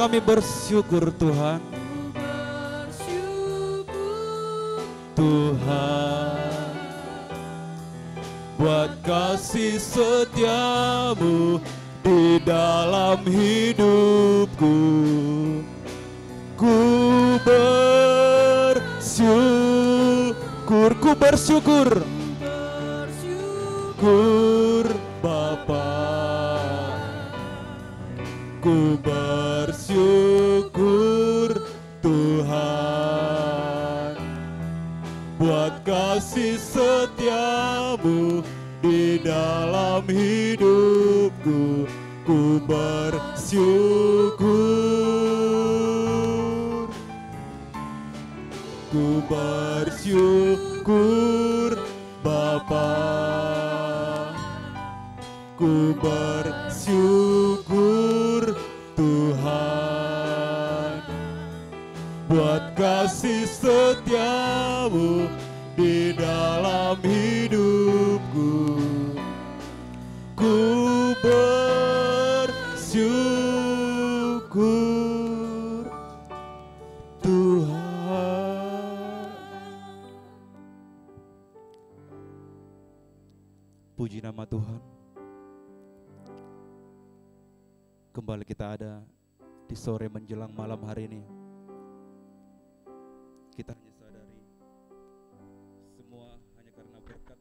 kami bersyukur Tuhan. Tuhan, buat kasih setiamu di dalam hidupku. Ku bersyukur, ku bersyukur, Bapa. Ku bersyukur Tuhan, buat kasih setiamu di dalam hidupku. Ku bersyukur, ku bersyukur Bapa. Ku bersyukur Tuhan, buat kasih setiamu di dalam hidupku. Ku bersyukur Tuhan. Puji nama Tuhan. Kembali kita ada di sore menjelang malam hari ini. Kita hanya sadari semua hanya karena berkat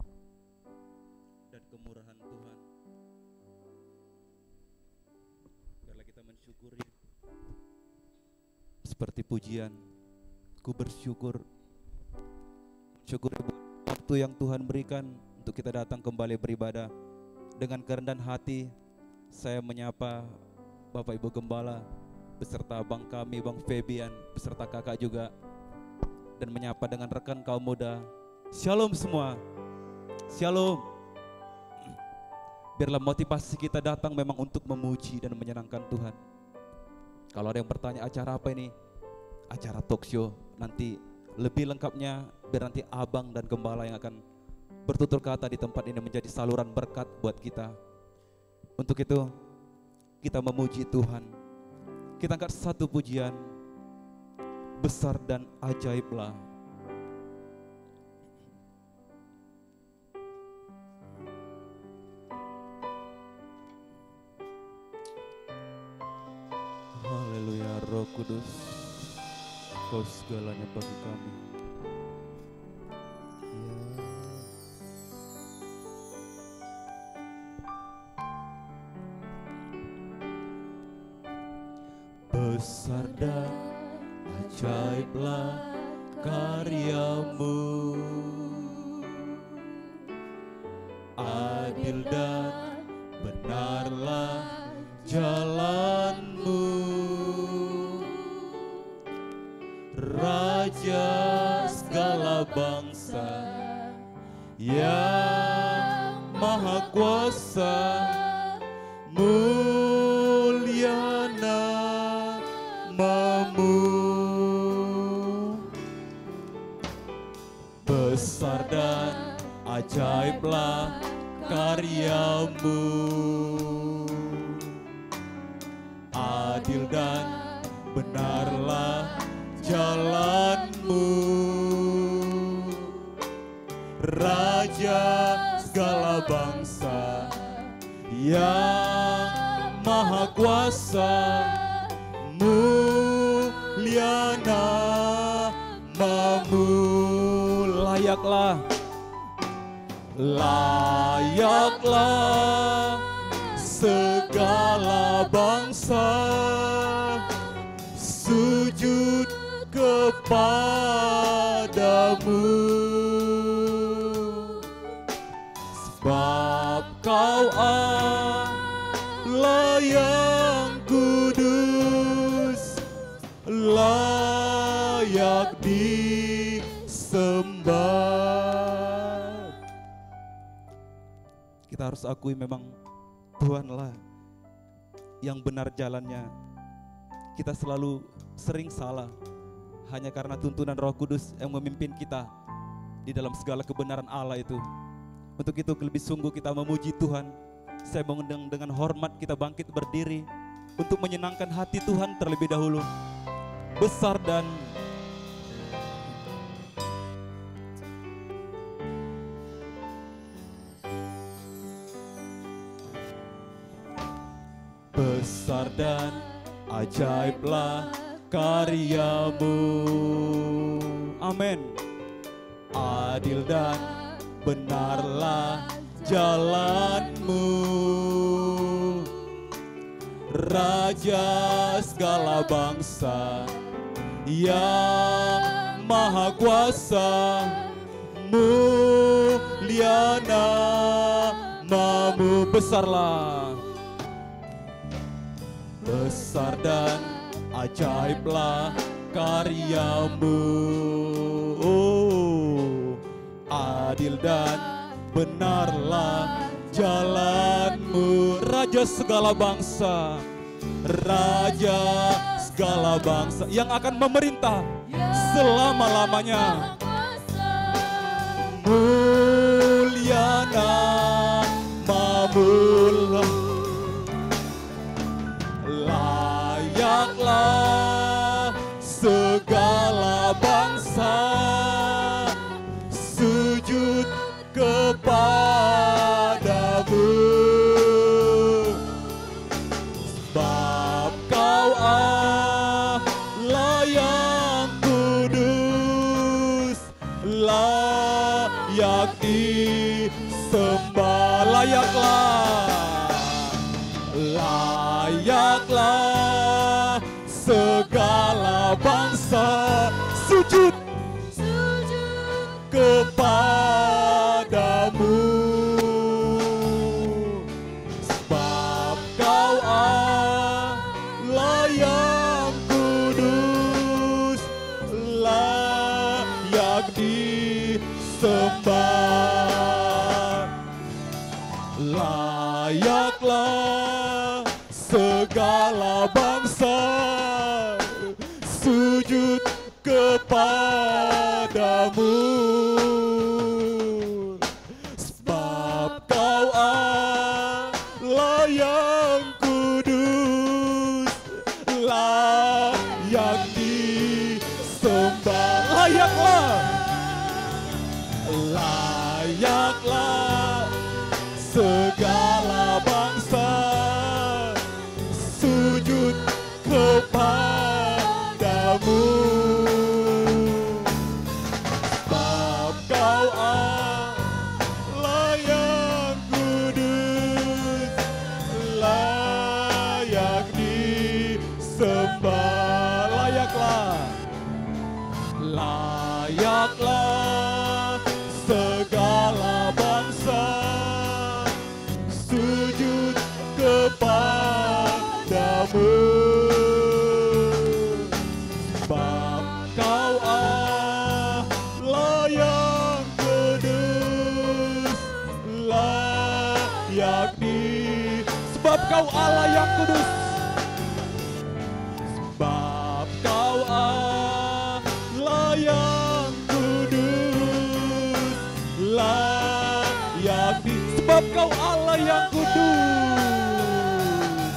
dan kemurahan Tuhan. Biarlah kita mensyukuri seperti pujian. Ku bersyukur, mensyukuri waktu yang Tuhan berikan untuk kita datang kembali beribadah. Dengan kerendahan hati saya menyapa Bapak Ibu Gembala beserta abang kami, Bang Febian, beserta kakak juga, dan menyapa dengan rekan kaum muda. Shalom semua, shalom. Biarlah motivasi kita datang memang untuk memuji dan menyenangkan Tuhan. Kalau ada yang bertanya acara apa ini? Acara talk show. Nanti lebih lengkapnya biar nanti abang dan Gembala yang akan bertutur kata di tempat ini menjadi saluran berkat buat kita. Untuk itu kita memuji Tuhan. Kita angkat satu pujian, besar dan ajaiblah. Haleluya, Roh Kudus, Kau segalanya bagi kami. Besar dan ajaiblah karyamu, adil dan benarlah jalanmu, Raja segala bangsa yang maha kuasa, mulia namamu. Besar dan ajaiblah karyamu, adil dan benarlah jalanmu, Raja segala bangsa yang maha kuasa, mulia namamu. Layaklah, layaklah segala bangsa sujud kepadamu, sebab Kau Allah yang kudus, layak disembah. Kita harus akui memang Tuhanlah yang benar jalannya. Kita selalu sering salah hanya karena tuntunan Roh Kudus yang memimpin kita di dalam segala kebenaran Allah itu. Untuk itu lebih sungguh kita memuji Tuhan. Saya mengundang dengan hormat kita bangkit berdiri. untuk menyenangkan hati Tuhan terlebih dahulu. Besar dan besar dan ajaiblah karyamu. Amin. Adil dan benarlah jalanmu, Raja segala bangsa yang maha kuasa, mulia namamu. Besarlah, besar dan ajaiblah karyamu. Oh, adil dan benarlah jalanmu, Raja segala bangsa, Raja segala bangsa yang akan memerintah selama-lamanya. Mulia namamu, layaklah segala bangsa sujud kepadamu, sebab Kau Allah yang kudus, layak disembah. Layaklah segala bangsa sujud kepadamu, sebab Kau Allah yang kudus, layak disembah. Layaklah segala bangsa sujud kepadamu, sebab Kau Allah yang kudus, layak disembah. Layaklah segala bangsa sujud kepadamu, sebab Kau Allah yang kudus, layak disembah. Layaklah segala bangsa sujud kepadamu, sebab Kau Allah yang kudus, layak sebab Kau Allah yang kudus, sebab Kau Allah yang kudus, layak sebab Kau Allah yang kudus,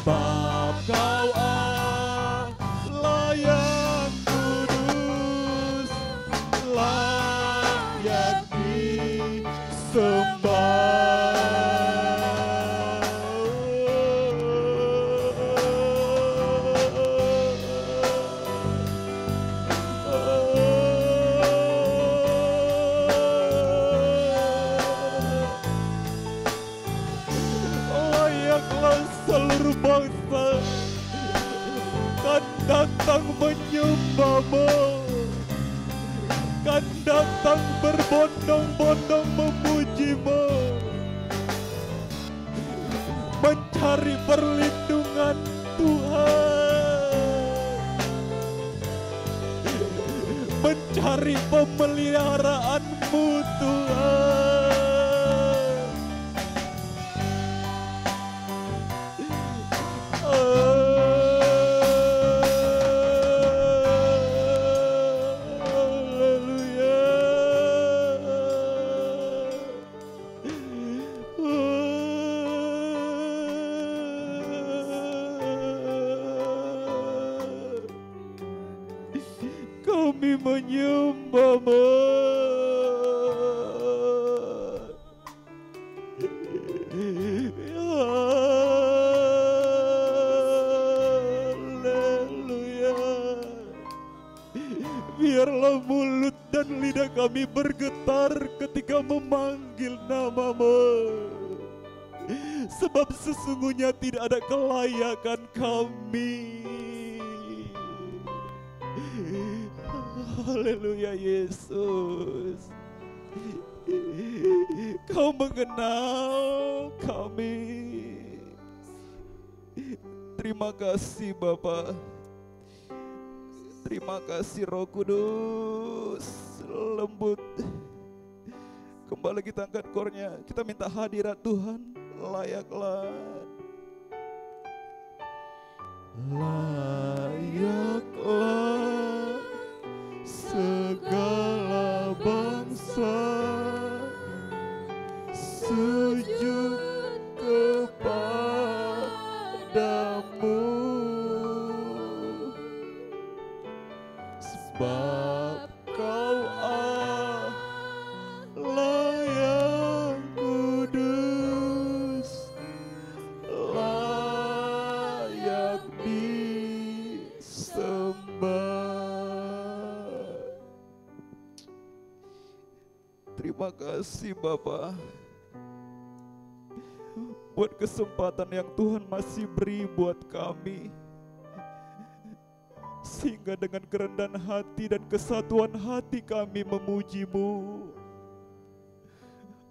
sebab Kau Allah yang kudus, layak disembah. Seluruh bangsa kan datang menyembah-Mu, kan datang berbondong-bondong memuji-Mu, mencari perlindungan Tuhan, mencari pemeliharaan-Mu Tuhan. kami menyembah-Mu. Haleluya. Biarlah mulut dan lidah kami bergetar ketika memanggil nama-Mu. Sebab sesungguhnya tidak ada kelayakan kami. Haleluya Yesus. Kau mengenal kami. Terima kasih Bapa. Terima kasih Roh Kudus. Lembut. Kembali kita angkat kornya. Kita minta hadirat Tuhan. Layaklah. Layaklah segala bangsa sujud kepadamu, sebab Kau Allah yang kudus, layak disembah. Terima kasih Bapa buat kesempatan yang Tuhan masih beri buat kami, sehingga dengan kerendahan hati dan kesatuan hati kami memuji-Mu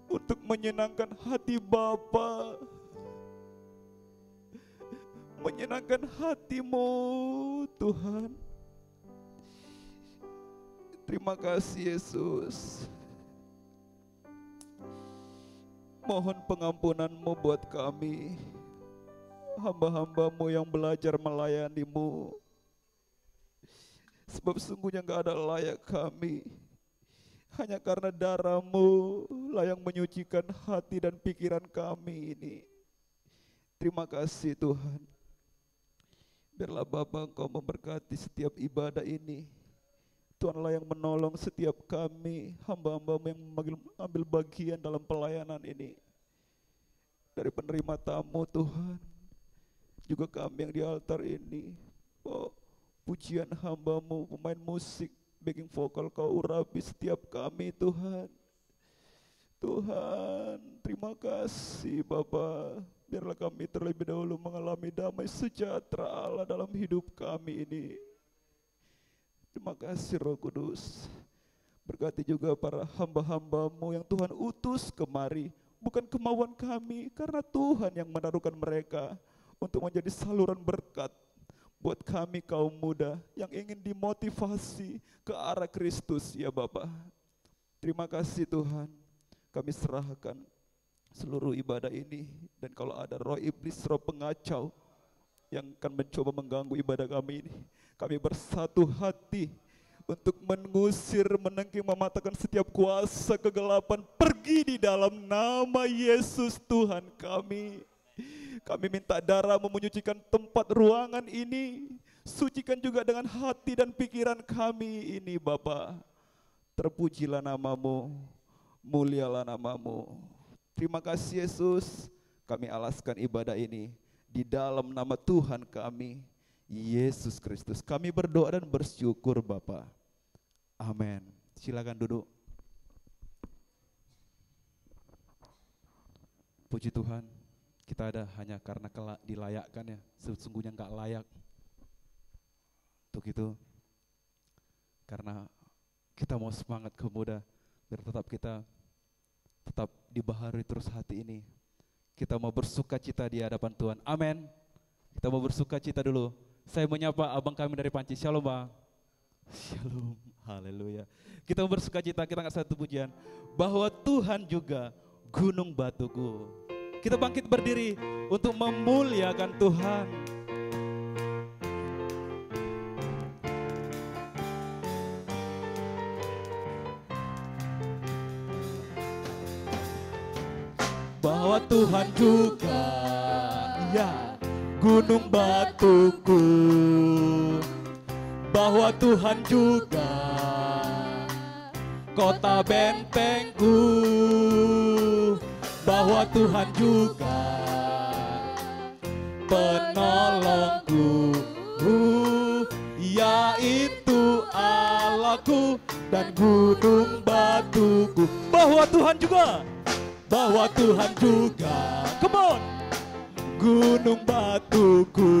untuk menyenangkan hati Bapa, menyenangkan hati-Mu Tuhan. Terima kasih Yesus. Mohon pengampunan-Mu buat kami, hamba-hamba-Mu yang belajar melayani-Mu. Sebab sungguhnya gak ada layak kami, hanya karena darah-Mu lah yang menyucikan hati dan pikiran kami ini. Terima kasih Tuhan. Biarlah Bapa Engkau memberkati setiap ibadah ini. Tuhanlah yang menolong setiap kami, hamba-hamba-Mu yang mengambil bagian dalam pelayanan ini. Dari penerima tamu Tuhan, juga kami yang di altar ini. Oh, pujian hamba-Mu, pemain musik, backing vokal Kau urapi setiap kami Tuhan. Tuhan, terima kasih Bapa. Biarlah kami terlebih dahulu mengalami damai sejahtera Allah dalam hidup kami ini. Terima kasih Roh Kudus. Berkati juga para hamba-hamba-Mu yang Tuhan utus kemari. Bukan kemauan kami, karena Tuhan yang menaruhkan mereka untuk menjadi saluran berkat buat kami kaum muda yang ingin dimotivasi ke arah Kristus ya Bapa. Terima kasih Tuhan. Kami serahkan seluruh ibadah ini, dan kalau ada roh iblis, roh pengacau yang akan mencoba mengganggu ibadah kami ini, kami bersatu hati untuk mengusir, menengking, mematahkan setiap kuasa kegelapan. Pergi di dalam nama Yesus Tuhan kami. Kami minta darah-Mu menyucikan tempat ruangan ini. Sucikan juga dengan hati dan pikiran kami ini Bapa. Terpujilah nama-Mu, mulialah nama-Mu. Terima kasih Yesus. Kami alaskan ibadah ini di dalam nama Tuhan kami, Yesus Kristus. Kami berdoa dan bersyukur Bapa. Amin. Silakan duduk. Puji Tuhan, kita ada hanya karena dilayakkan ya, sesungguhnya enggak layak. Untuk itu, karena kita mau semangat ke muda, biar kita tetap dibaharui terus hati ini. Kita mau bersuka cita di hadapan Tuhan. Amin. Kita mau bersuka cita dulu. Saya menyapa abang kami dari Panci. Shalom Bang. Shalom. Haleluya. Kita mau bersuka cita, kita angkat satu pujian. Bahwa Tuhan juga gunung batuku. Kita bangkit berdiri untuk memuliakan Tuhan. Bahwa Tuhan juga, ya, gunung batuku. Bahwa Tuhan juga kota bentengku, bahwa Tuhan juga penolongku, yaitu Allahku dan gunung batuku. Bahwa Tuhan juga, bahwa Tuhan juga, come on, gunung batuku,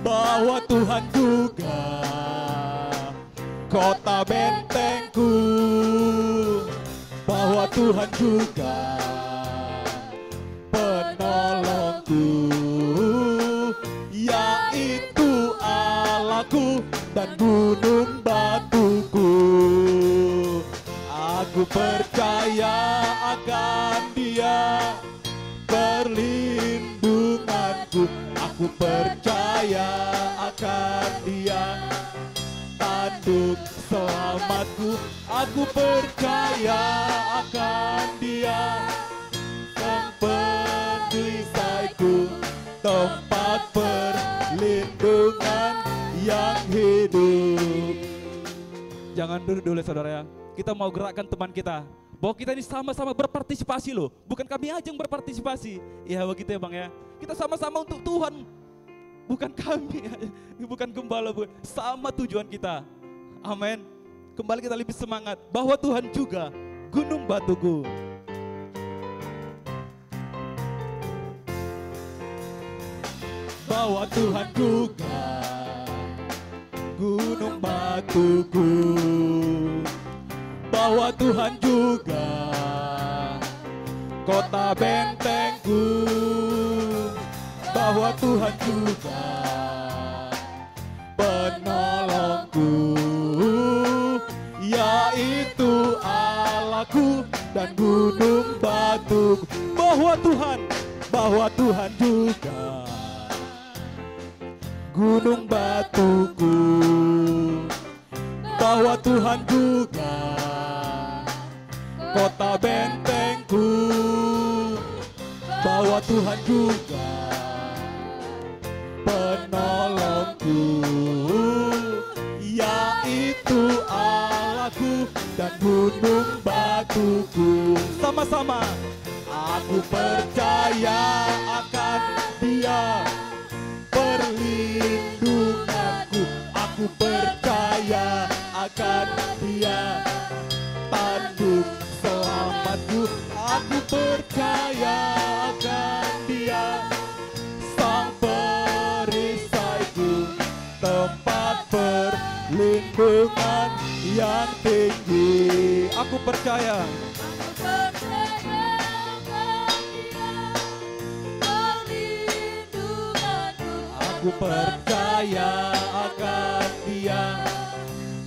bahwa Tuhan juga kota bentengku, bahwa Tuhan juga penolongku, yaitu Allahku dan gunung batuku. Aku percaya akan Dia perlindunganku, aku percaya akan Dia tanduk selamatku, aku percaya akan Dia sang perisaiku, tempat perlindungan yang hidup. Jangan duduk dulu saudara ya. Kita mau gerakkan teman kita, bahwa kita ini sama-sama berpartisipasi loh. Bukan kami aja yang berpartisipasi. Ya begitu ya Bang ya. Kita sama-sama untuk Tuhan. Bukan kami, bukan gembala, bukan. Sama tujuan kita. Amin. Kembali kita lebih semangat, bahwa Tuhan juga gunung batuku. Bahwa Tuhan juga gunung batuku, bahwa Tuhan juga kota bentengku, bahwa Tuhan juga penolongku, yaitu Allahku dan gunung batuku. Bahwa Tuhan juga gunung batuku, bahwa Tuhan juga kota bentengku, bahwa Tuhan juga penolongku, yaitu Allahku dan gunung batuku. Sama-sama, aku percaya akan Dia perlindunganku, aku percaya akan Dia tanduk selamatku, aku percaya akan Dia sang perisaiku, tempat perlindungan yang tinggi. Aku percaya. Aku percaya akan Dia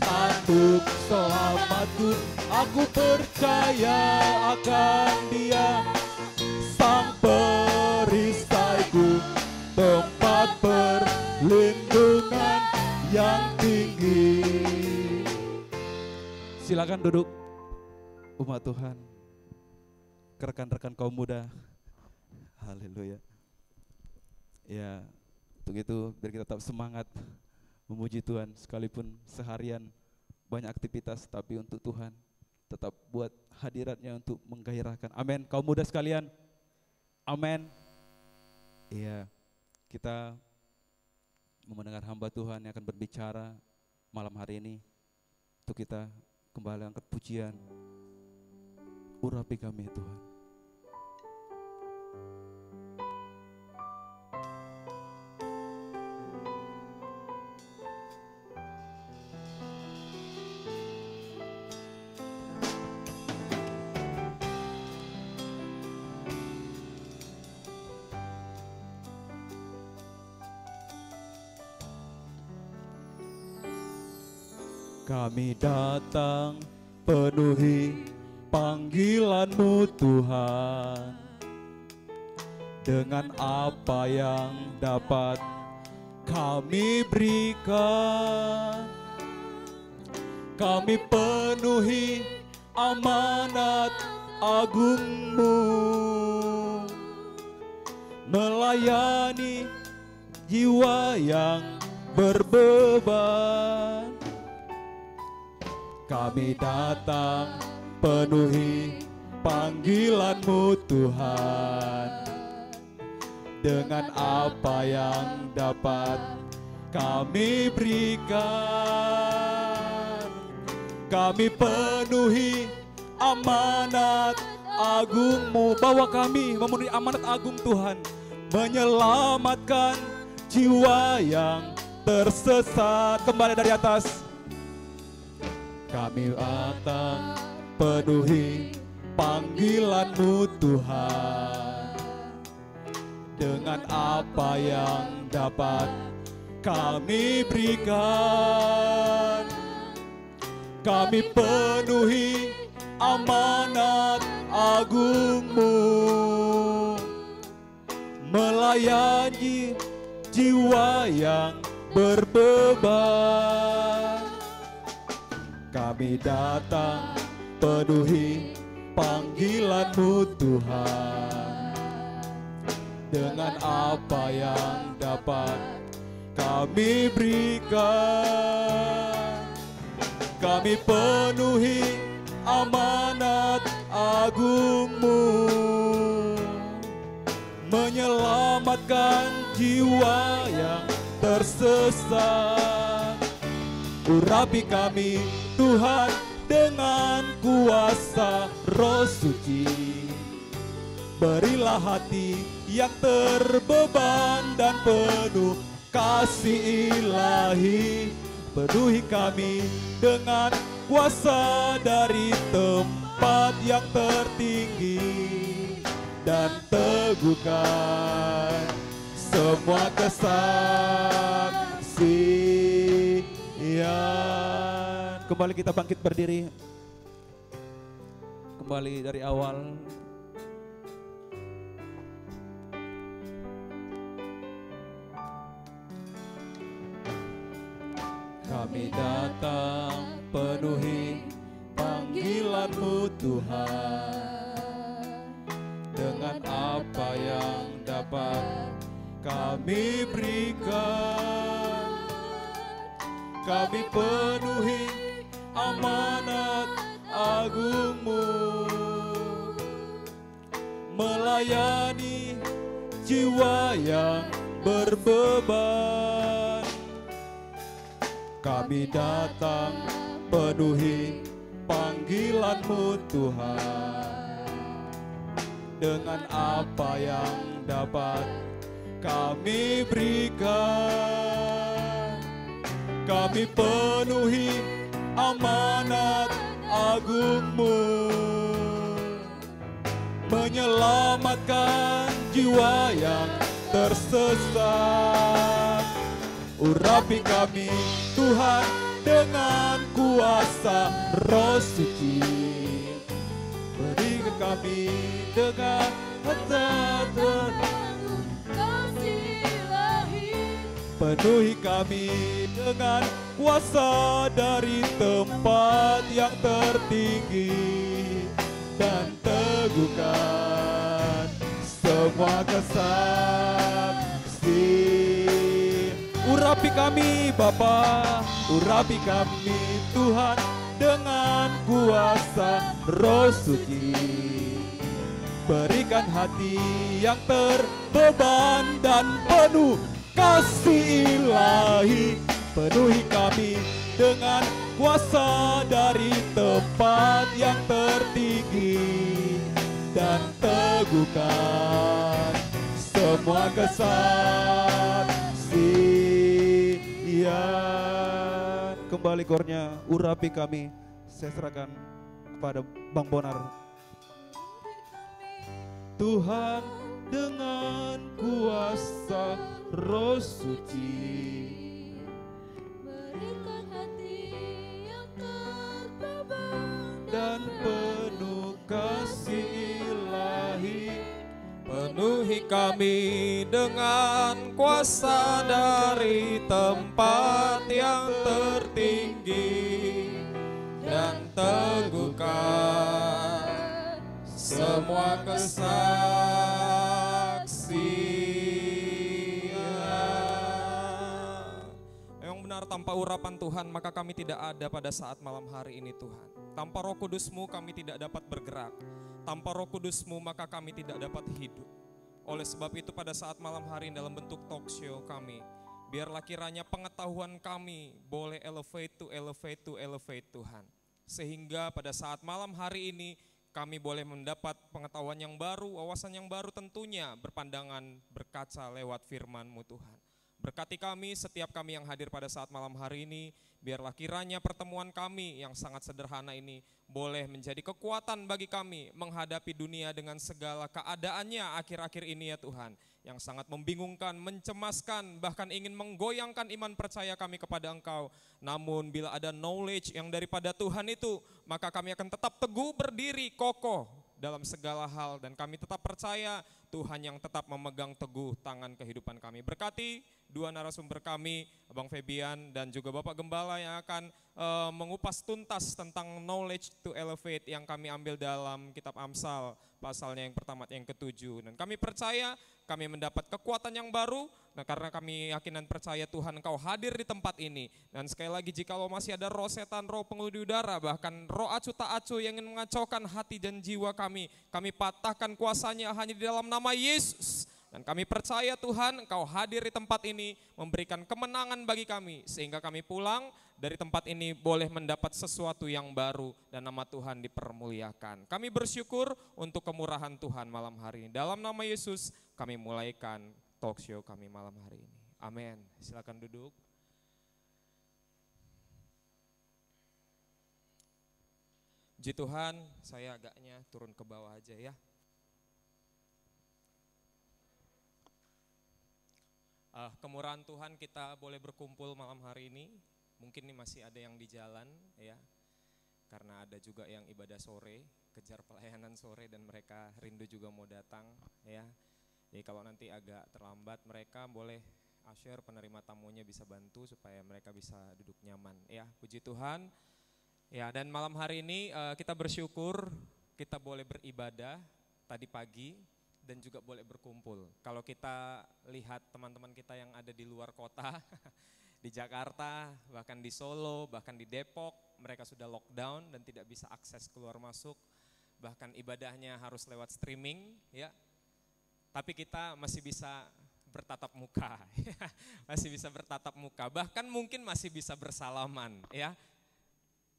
tanduk selamatku, aku percaya akan Dia sang perisaiku, tempat perlindungan yang tinggi. Silakan duduk umat Tuhan, rekan-rekan kaum muda. Haleluya. Ya, untuk itu biar kita tetap semangat memuji Tuhan, sekalipun seharian banyak aktivitas, tapi untuk Tuhan tetap buat hadiratnya untuk menggairahkan. Amin. Kaum muda sekalian, amin. Iya, kita mendengar hamba Tuhan yang akan berbicara malam hari ini. Untuk kita kembali angkat pujian, urapi kami Tuhan. Kami datang penuhi panggilan-Mu Tuhan, dengan apa yang dapat kami berikan. Kami penuhi amanat agung-Mu, melayani jiwa yang berbeban. Kami datang penuhi panggilan-Mu Tuhan, dengan apa yang dapat kami berikan. Kami penuhi amanat agung-Mu, bahwa kami memenuhi amanat agung Tuhan, menyelamatkan jiwa yang tersesat. Kembali dari atas. Kami datang penuhi panggilan-Mu Tuhan, dengan apa yang dapat kami berikan. Kami penuhi amanat agung-Mu, melayani jiwa yang berbeban. Kami datang penuhi panggilan-Mu Tuhan, dengan apa yang dapat kami berikan. Kami penuhi amanat agung-Mu, menyelamatkan jiwa yang tersesat. Urapi kami Tuhan dengan kuasa Roh Suci. Berilah hati yang terbeban dan penuh kasih ilahi. Penuhi kami dengan kuasa dari tempat yang tertinggi, dan teguhkan semua kesaksian. Kembali kita bangkit berdiri. Kembali dari awal. Kami datang penuhi panggilan-Mu Tuhan, dengan apa yang dapat kami berikan. Kami penuhi amanat agung-Mu, melayani jiwa yang berbeban. Kami datang penuhi panggilan-Mu Tuhan, dengan apa yang dapat kami berikan. Kami penuhi amanat agung-Mu, menyelamatkan jiwa yang tersesat. Urapi kami Tuhan dengan kuasa Roh Suci. Berikan kami dengan hati kasih ilahi. Penuhi kami dengan kuasa dari tempat yang tertinggi, dan teguhkan semua kesaksian. Urapi kami Bapa, urapi kami Tuhan dengan kuasa Roh Suci. Berikan hati yang terbeban dan penuh kasih ilahi. Penuhi kami dengan kuasa dari tempat yang tertinggi, dan teguhkan semua kesaksian. Kembali kornya, urapi kami. Saya serahkan kepada Bang Bonar. Tuhan dengan kuasa Roh Suci, berikan hati yang terbeban dan penuh kasih ilahi. Penuhi kami dengan kuasa dari tempat yang tertinggi, dan teguhkan semua kesaksian. Memang benar tanpa urapan Tuhan, maka kami tidak ada pada saat malam hari ini Tuhan. Tanpa Roh Kudus-Mu kami tidak dapat bergerak. Tanpa Roh Kudus-Mu maka kami tidak dapat hidup. Oleh sebab itu pada saat malam hari ini dalam bentuk talk show kami, biarlah kiranya pengetahuan kami boleh elevate to elevate Tuhan. Sehingga pada saat malam hari ini kami boleh mendapat pengetahuan yang baru, wawasan yang baru tentunya berpandangan berkaca lewat firman-Mu Tuhan. Berkati kami, setiap kami yang hadir pada saat malam hari ini, biarlah kiranya pertemuan kami yang sangat sederhana ini boleh menjadi kekuatan bagi kami menghadapi dunia dengan segala keadaannya akhir-akhir ini ya Tuhan. Yang sangat membingungkan, mencemaskan, bahkan ingin menggoyangkan iman percaya kami kepada Engkau. Namun bila ada knowledge yang daripada Tuhan itu, maka kami akan tetap teguh berdiri kokoh dalam segala hal. Dan kami tetap percaya Tuhan yang tetap memegang teguh tangan kehidupan kami. Berkati dua narasumber kami, Abang Febian dan juga Bapak Gembala yang akan mengupas tuntas tentang knowledge to elevate yang kami ambil dalam kitab Amsal, pasalnya yang pertama yang ke-7. Dan kami percaya kami mendapat kekuatan yang baru, nah karena kami yakin dan percaya Tuhan Engkau hadir di tempat ini. Dan sekali lagi jikalau masih ada roh setan, roh pengemudi udara, bahkan roh acu tak acu yang ingin mengacaukan hati dan jiwa kami patahkan kuasanya hanya di dalam nama Yesus. Dan kami percaya Tuhan Engkau hadir di tempat ini memberikan kemenangan bagi kami. Sehingga kami pulang dari tempat ini boleh mendapat sesuatu yang baru dan nama Tuhan dipermuliakan. Kami bersyukur untuk kemurahan Tuhan malam hari ini. Dalam nama Yesus kami mulaikan talk show kami malam hari ini. Amin. Silakan duduk. Puji Tuhan, saya agaknya turun ke bawah aja ya. Kemurahan Tuhan kita boleh berkumpul malam hari ini. Mungkin ini masih ada yang di jalan ya, karena ada juga yang ibadah sore, kejar pelayanan sore dan mereka rindu juga mau datang ya. Jadi kalau nanti agak terlambat mereka boleh usher penerima tamunya bisa bantu supaya mereka bisa duduk nyaman ya. Puji Tuhan ya. Dan malam hari ini kita bersyukur kita boleh beribadah tadi pagi dan juga boleh berkumpul. Kalau kita lihat teman-teman kita yang ada di luar kota, di Jakarta, bahkan di Solo, bahkan di Depok, mereka sudah lockdown dan tidak bisa akses keluar masuk. Bahkan ibadahnya harus lewat streaming ya. Tapi kita masih bisa bertatap muka, masih bisa bertatap muka. Bahkan mungkin masih bisa bersalaman ya.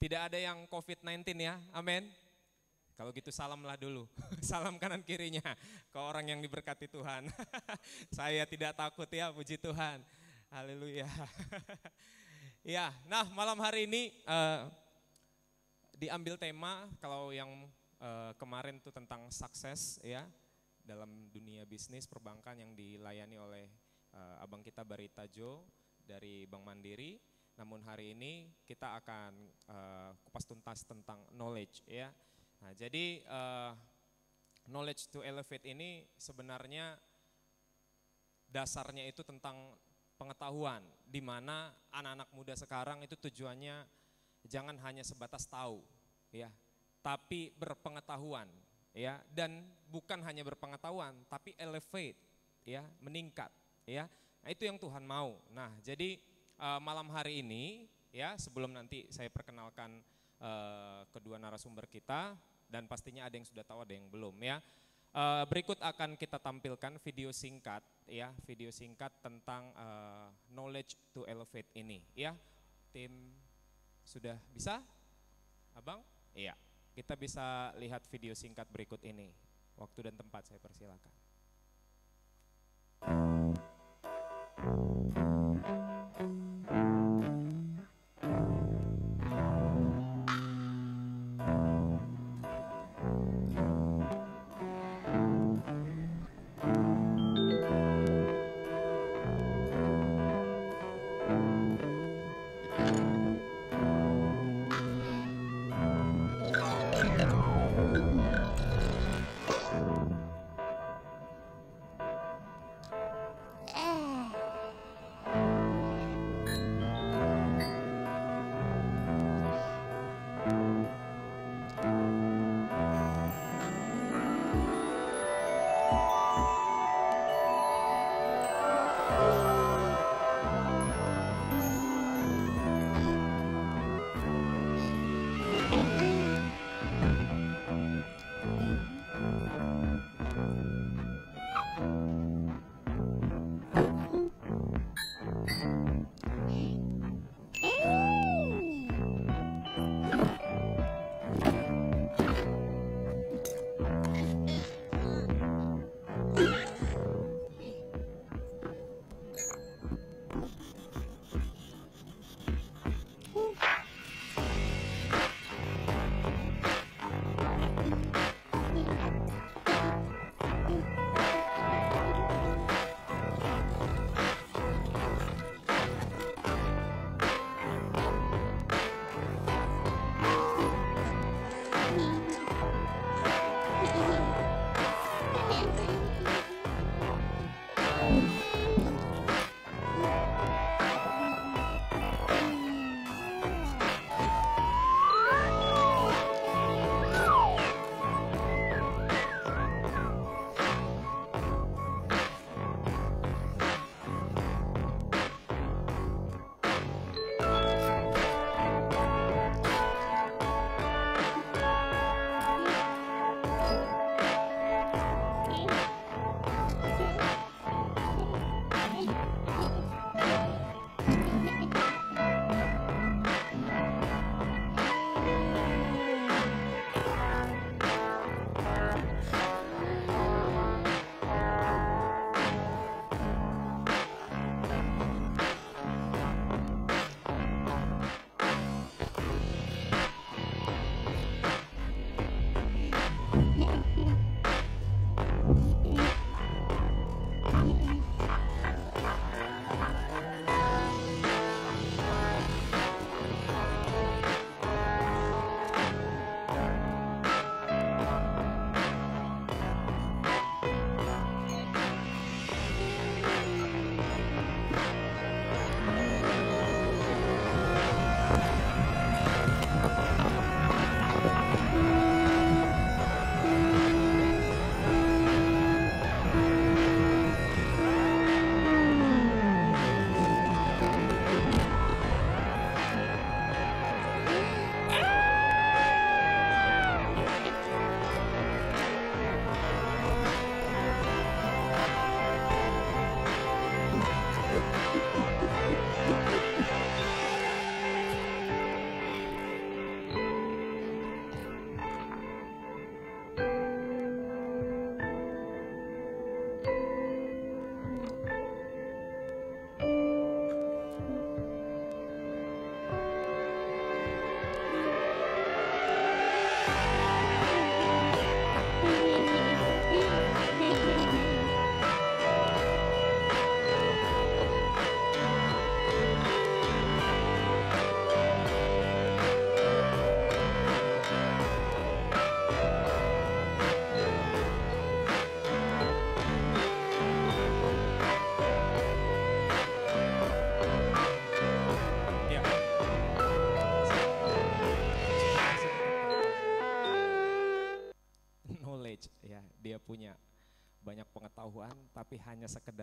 Tidak ada yang COVID-19 ya, amin. Kalau gitu salamlah dulu, salam kanan kirinya ke orang yang diberkati Tuhan. Saya tidak takut ya, puji Tuhan, haleluya. Ya, nah malam hari ini diambil tema kalau yang kemarin itu tentang sukses ya dalam dunia bisnis perbankan yang dilayani oleh abang kita Barita Jo dari Bank Mandiri. Namun hari ini kita akan kupas tuntas tentang knowledge ya. Nah, jadi knowledge to elevate ini sebenarnya dasarnya itu tentang pengetahuan, di mana anak-anak muda sekarang itu tujuannya jangan hanya sebatas tahu, ya, tapi berpengetahuan, ya, dan bukan hanya berpengetahuan, tapi elevate, ya, meningkat, ya. Nah, itu yang Tuhan mau. Nah, jadi malam hari ini, ya, sebelum nanti saya perkenalkan kedua narasumber kita. Dan pastinya ada yang sudah tahu, ada yang belum ya. Berikut akan kita tampilkan video singkat ya, video singkat tentang knowledge to elevate ini ya. Tim sudah bisa? Abang? Iya. Kita bisa lihat video singkat berikut ini. Waktu dan tempat saya persilakan.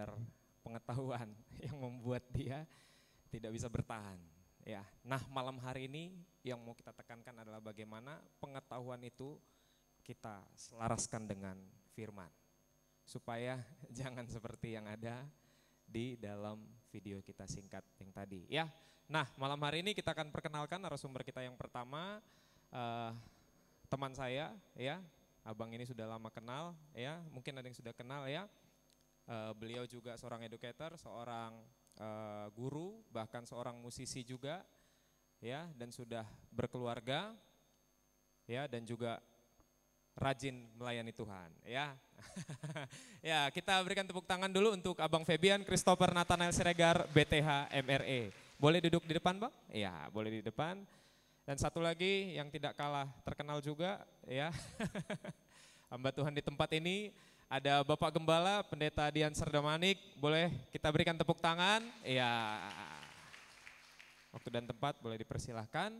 sekedar pengetahuan yang membuat dia tidak bisa bertahan. Ya, nah malam hari ini yang mau kita tekankan adalah bagaimana pengetahuan itu kita selaraskan dengan firman. Supaya jangan seperti yang ada di dalam video kita singkat yang tadi. Ya, nah malam hari ini kita akan perkenalkan narasumber kita yang pertama, teman saya ya. Abang ini sudah lama kenal ya, mungkin ada yang sudah kenal ya. Beliau juga seorang educator, seorang guru, bahkan seorang musisi juga ya, dan sudah berkeluarga ya, dan juga rajin melayani Tuhan ya. Ya, kita berikan tepuk tangan dulu untuk Abang Febian Christopher Nathanael Siregar BTH MRE. Boleh duduk di depan, Bang? Ya, boleh di depan. Dan satu lagi yang tidak kalah terkenal juga ya, hamba Tuhan di tempat ini ada Bapak Gembala Pendeta Dian Serdamanik. Boleh kita berikan tepuk tangan? Ya, waktu dan tempat boleh dipersilahkan.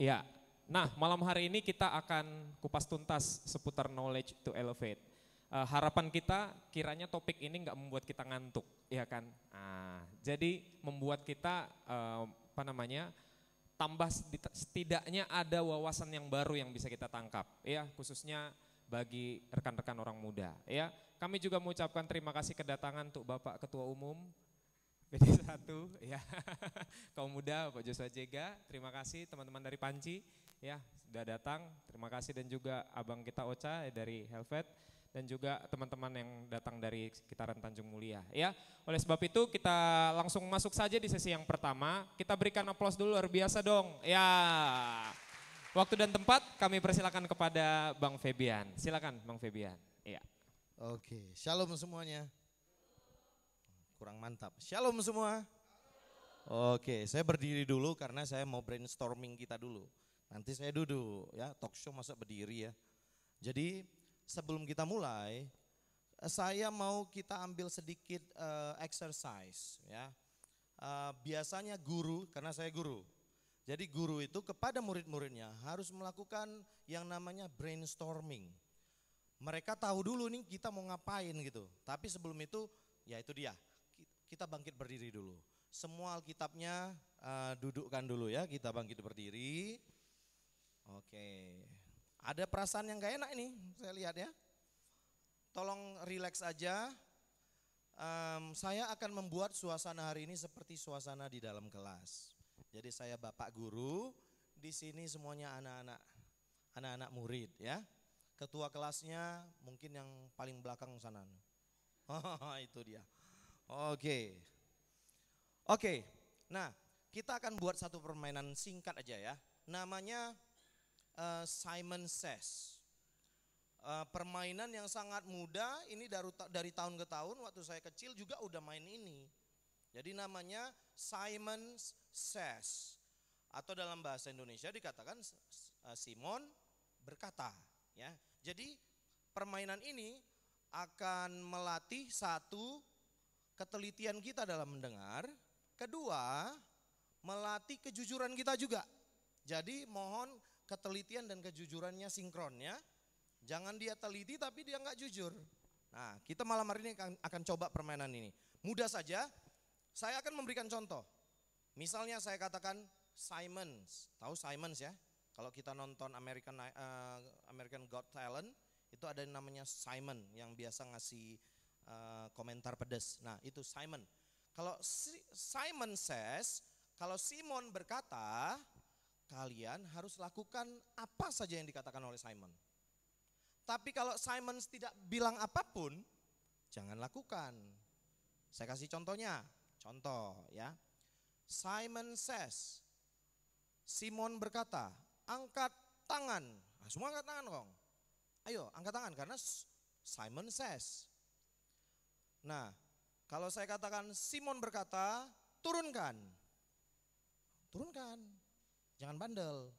Ya, nah malam hari ini kita akan kupas tuntas seputar knowledge to elevate. Harapan kita kiranya topik ini nggak membuat kita ngantuk, ya kan? Jadi membuat kita tambah setidaknya ada wawasan yang baru yang bisa kita tangkap, ya, khususnya bagi rekan-rekan orang muda. Ya, kami juga mengucapkan terima kasih kedatangan untuk Bapak Ketua Umum PD1, ya, kaum muda, Pak Joshua Jega. Terima kasih teman-teman dari Panci, ya, sudah datang. Terima kasih, dan juga abang kita Ocha dari Helvet, dan juga teman-teman yang datang dari sekitaran Tanjung Mulia. Ya, oleh sebab itu kita langsung masuk saja di sesi yang pertama. Kita berikan aplaus dulu luar biasa dong. Ya, waktu dan tempat kami persilakan kepada Bang Febian. Silakan Bang Febian. Ya. Oke, shalom semuanya. Kurang mantap. Shalom semua. Oke, saya berdiri dulu karena saya mau brainstorming kita dulu. Nanti saya duduk ya, talk show masa berdiri ya. Jadi sebelum kita mulai, saya mau kita ambil sedikit exercise ya. Biasanya guru, karena saya guru. Jadi guru itu kepada murid-muridnya harus melakukan yang namanya brainstorming. Mereka tahu dulu nih kita mau ngapain gitu. Tapi sebelum itu, ya itu dia. Kita bangkit berdiri dulu. Semua Alkitabnya dudukkan dulu ya, kita bangkit berdiri. Oke. Ada perasaan yang gak enak ini, saya lihat ya. Tolong relax aja. Saya akan membuat suasana hari ini seperti suasana di dalam kelas. Jadi saya Bapak Guru, di sini semuanya anak-anak murid ya. Ketua kelasnya mungkin yang paling belakang sana. Oh, itu dia. Oke. Nah, kita akan buat satu permainan singkat aja ya. Namanya Simon Says. Permainan yang sangat mudah, ini dari tahun ke tahun, waktu saya kecil juga udah main ini. Jadi namanya Simon Says. Atau dalam bahasa Indonesia dikatakan Simon berkata. Ya. Jadi permainan ini akan melatih satu, ketelitian kita dalam mendengar. Kedua, melatih kejujuran kita juga. Jadi mohon ketelitian dan kejujurannya sinkron ya. Jangan dia teliti tapi dia nggak jujur. Nah, kita malam hari ini akan coba permainan ini. Mudah saja, saya akan memberikan contoh. Misalnya saya katakan Simons, tahu Simons ya? Kalau kita nonton American Got Talent, itu ada yang namanya Simon yang biasa ngasih komentar pedas. Nah, itu Simon. Kalau Simon says, kalau Simon berkata, kalian harus lakukan apa saja yang dikatakan oleh Simon. Tapi kalau Simon tidak bilang apapun, jangan lakukan. Saya kasih contohnya. Contoh ya. Simon says, Simon berkata, angkat tangan. Nah, semua angkat tangan dong. Ayo angkat tangan karena Simon says. Nah, kalau saya katakan Simon berkata, turunkan. Turunkan. Jangan bandel.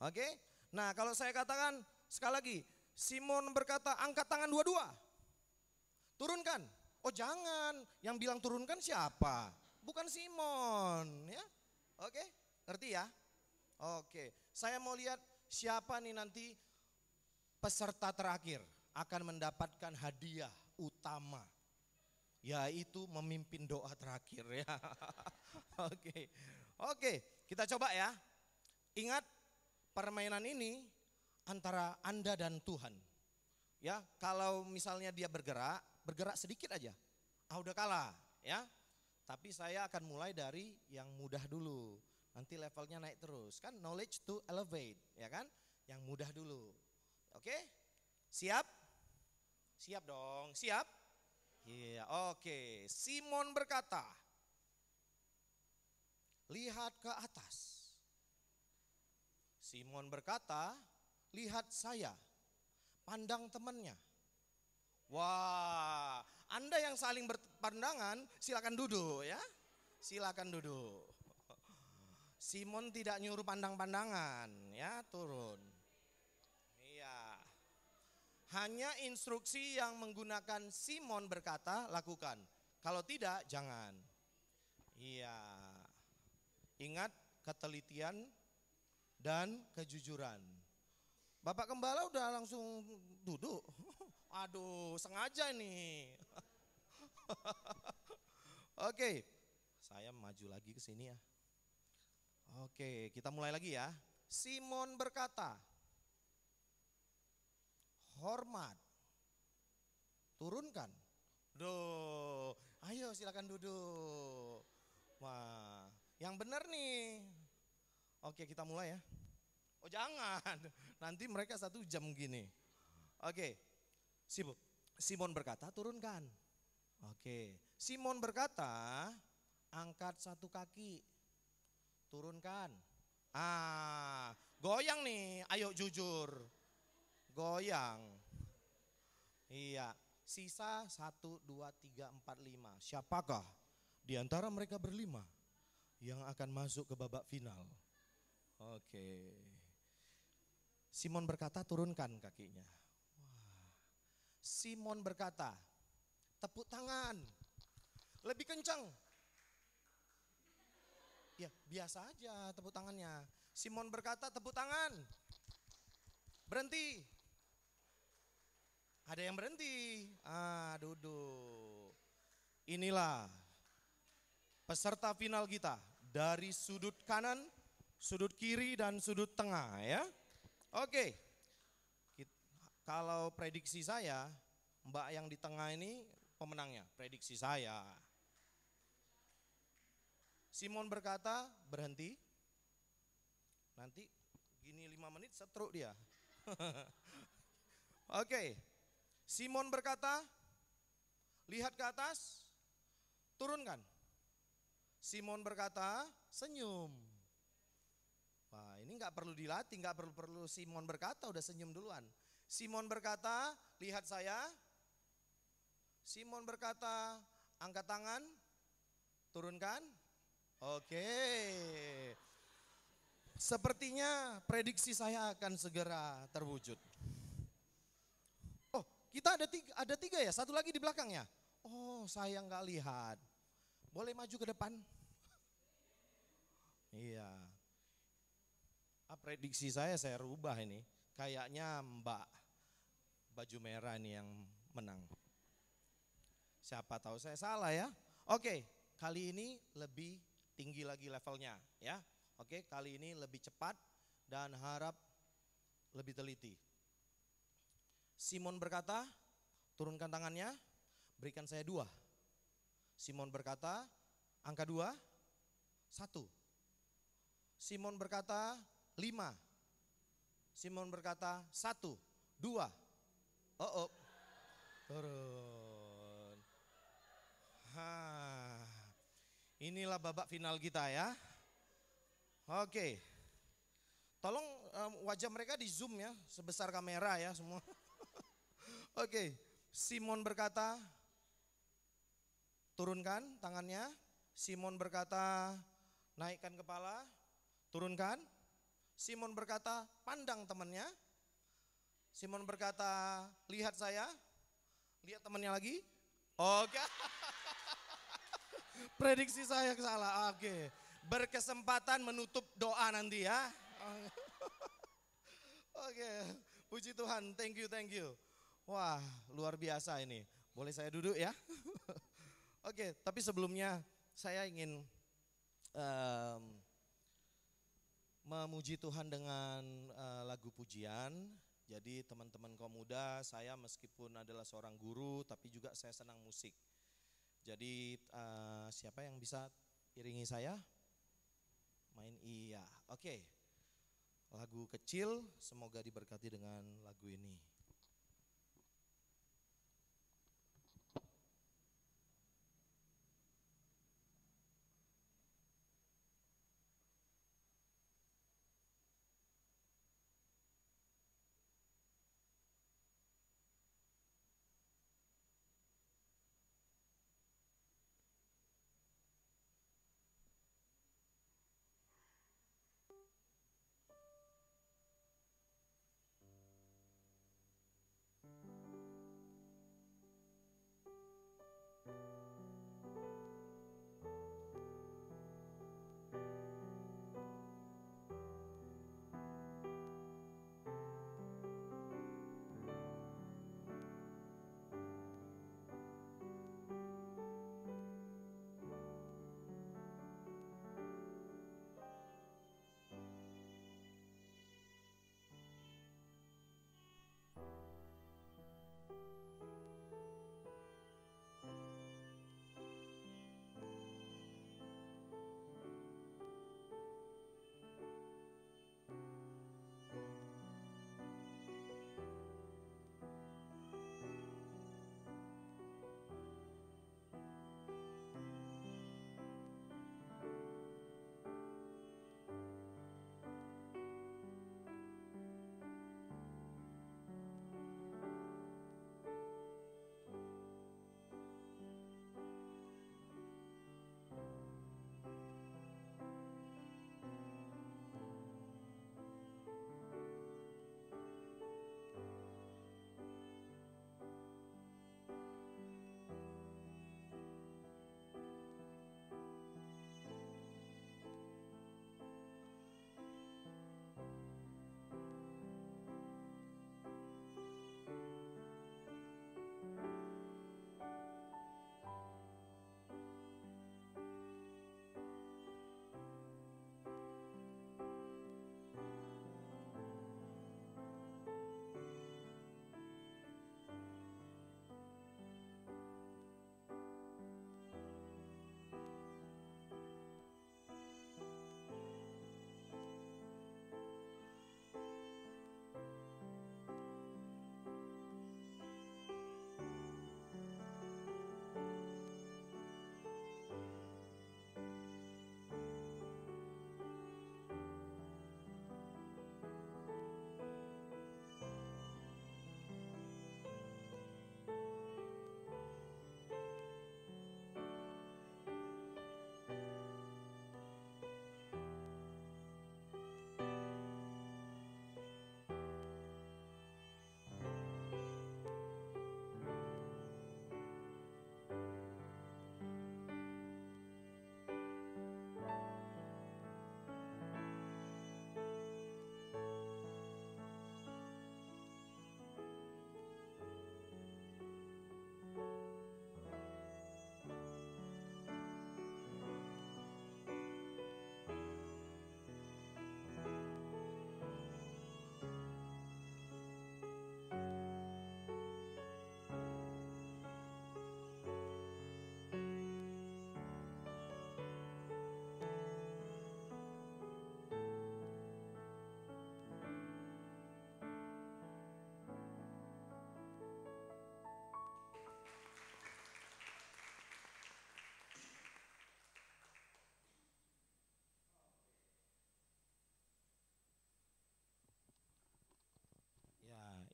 Oke. Nah, kalau saya katakan sekali lagi, Simon berkata angkat tangan dua-dua. Turunkan. Oh jangan, yang bilang turunkan siapa? Bukan Simon ya. Oke. Ngerti ya? Oke, saya mau lihat siapa nih nanti peserta terakhir akan mendapatkan hadiah utama, yaitu memimpin doa terakhir ya. Oke, oke, kita coba ya. Ingat, permainan ini antara Anda dan Tuhan. Ya, kalau misalnya dia bergerak sedikit aja, udah kalah ya. Tapi saya akan mulai dari yang mudah dulu. Nanti levelnya naik terus. Kan knowledge to elevate, ya kan? Yang mudah dulu. Oke? Siap? Siap dong, siap? Iya, oke. Simon berkata, lihat ke atas. Simon berkata, lihat saya. Pandang temannya. Wah, Anda yang saling berpandangan silakan duduk ya. Silakan duduk. Simon tidak nyuruh pandang-pandangan ya, turun. Iya. Hanya instruksi yang menggunakan Simon berkata lakukan. Kalau tidak jangan. Iya. Ingat ketelitian dan kejujuran. Bapak Gembala udah langsung duduk. Aduh, sengaja nih. Oke, saya maju lagi ke sini ya. Oke, kita mulai lagi ya. Simon berkata, hormat, turunkan. Duh, ayo silakan duduk. Wah, yang benar nih. Oke, kita mulai ya. Oh jangan, nanti mereka 1 jam gini. Oke, Simon berkata turunkan. Oke, Simon berkata angkat 1 kaki. Turunkan. Goyang nih, ayo jujur. Goyang. Iya, sisa 1, 2, 3, 4, 5. Siapakah di antara mereka berlima yang akan masuk ke babak final? Oke. Simon berkata turunkan kakinya. Wah. Simon berkata tepuk tangan. Lebih kencang. Ya biasa aja tepuk tangannya. Simon berkata tepuk tangan. Berhenti. Ada yang berhenti. Duduk. Inilah peserta final kita. Dari sudut kanan, sudut kiri dan sudut tengah ya. Oke. Kalau prediksi saya, Mbak yang di tengah ini pemenangnya. Prediksi saya. Simon berkata berhenti. Nanti gini 5 menit setruk dia. Oke. Simon berkata lihat ke atas, turunkan. Simon berkata senyum. Wah ini gak perlu dilatih, gak perlu Simon berkata udah senyum duluan. Simon berkata lihat saya. Simon berkata angkat tangan, turunkan. Oke, sepertinya prediksi saya akan segera terwujud. Oh, kita ada tiga ya, 1 lagi di belakangnya. Oh, saya nggak lihat. Boleh maju ke depan? Iya. Prediksi saya rubah ini. Kayaknya Mbak baju merah ini yang menang. Siapa tahu saya salah ya. Oke, kali ini lebih tinggi lagi levelnya ya. Oke, kali ini lebih cepat dan harap lebih teliti. Simon berkata, turunkan tangannya, berikan saya 2. Simon berkata, angka 2, 1. Simon berkata 5. Simon berkata 1, 2. Turun. Inilah babak final kita ya. Oke. Tolong wajah mereka di zoom ya, sebesar kamera ya semua. Oke. Simon berkata, turunkan tangannya. Simon berkata, naikkan kepala, turunkan. Simon berkata, pandang temannya. Simon berkata, lihat saya. Lihat temannya lagi. Oke. Prediksi saya salah. Oke. berkesempatan menutup doa nanti ya. Oke, puji Tuhan, thank you, thank you. Wah, luar biasa ini. Boleh saya duduk ya? Oke, tapi sebelumnya saya ingin memuji Tuhan dengan lagu pujian. Jadi teman-teman kaum muda, saya meskipun adalah seorang guru, tapi juga saya senang musik. Jadi siapa yang bisa iringi saya? Main iya, oke. Lagu kecil, semoga diberkati dengan lagu ini.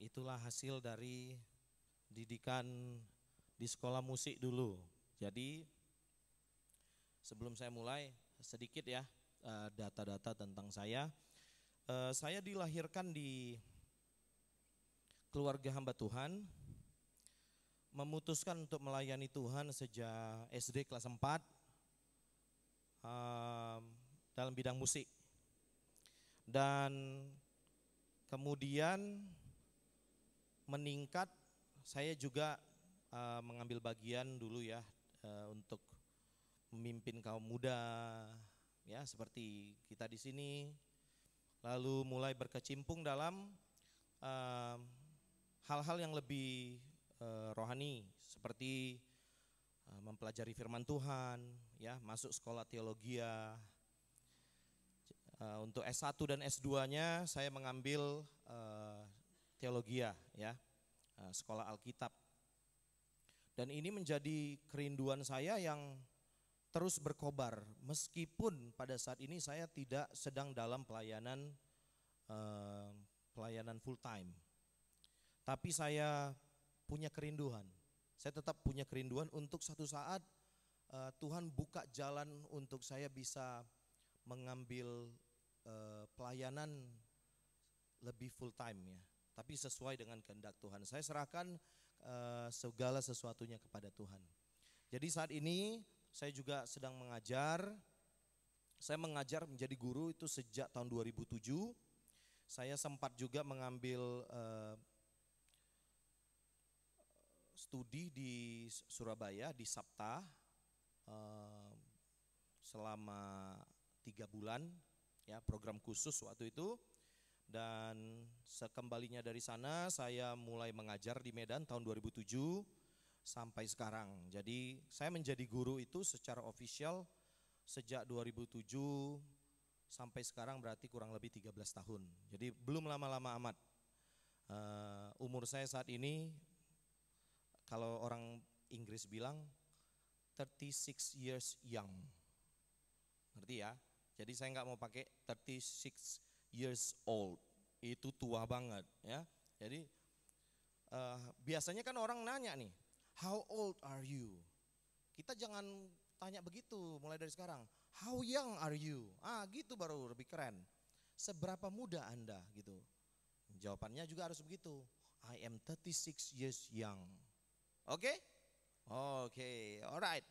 Itulah hasil dari didikan di sekolah musik dulu. Jadi sebelum saya mulai sedikit ya data-data tentang saya. Saya dilahirkan di keluarga hamba Tuhan, memutuskan untuk melayani Tuhan sejak SD kelas 4. dalam bidang musik. Dan kemudian meningkat, saya juga mengambil bagian dulu ya untuk memimpin kaum muda ya seperti kita di sini. Lalu mulai berkecimpung dalam hal-hal yang lebih rohani seperti mempelajari firman Tuhan, ya, masuk sekolah teologia. Untuk S1 dan S2-nya saya mengambil teologia, ya, sekolah Alkitab. Dan ini menjadi kerinduan saya yang terus berkobar, meskipun pada saat ini saya tidak sedang dalam pelayanan full time. Tapi saya punya kerinduan. Saya tetap punya kerinduan untuk satu saat Tuhan buka jalan untuk saya bisa mengambil pelayanan lebih full time ya. Tapi sesuai dengan kehendak Tuhan. Saya serahkan segala sesuatunya kepada Tuhan. Jadi saat ini saya juga sedang mengajar. Saya mengajar menjadi guru itu sejak tahun 2007. Saya sempat juga mengambil studi di Surabaya di Sabta selama 3 bulan ya, program khusus waktu itu. Dan sekembalinya dari sana saya mulai mengajar di Medan tahun 2007 sampai sekarang. Jadi saya menjadi guru itu secara official sejak 2007 sampai sekarang, berarti kurang lebih 13 tahun. Jadi belum lama-lama amat. Umur saya saat ini, kalau orang Inggris bilang 36 years young. Ngerti ya? Jadi saya nggak mau pakai 36 years old. Itu tua banget ya. Jadi biasanya kan orang nanya nih, how old are you? Kita jangan tanya begitu mulai dari sekarang. How young are you? Gitu baru lebih keren. Seberapa muda Anda gitu. Jawabannya juga harus begitu. I am 36 years young. Oke? Oke, alright.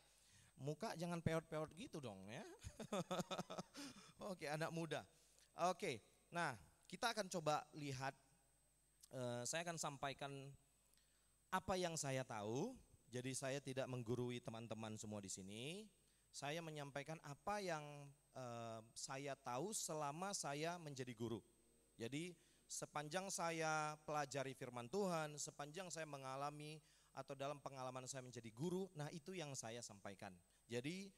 Muka jangan peot-peot gitu dong ya. Oke, anak muda. Oke, nah kita akan coba lihat, saya akan sampaikan apa yang saya tahu. Jadi saya tidak menggurui teman-teman semua di sini. Saya menyampaikan apa yang saya tahu selama saya menjadi guru. Jadi sepanjang saya pelajari firman Tuhan, sepanjang saya mengalami atau dalam pengalaman saya menjadi guru, nah itu yang saya sampaikan. Jadi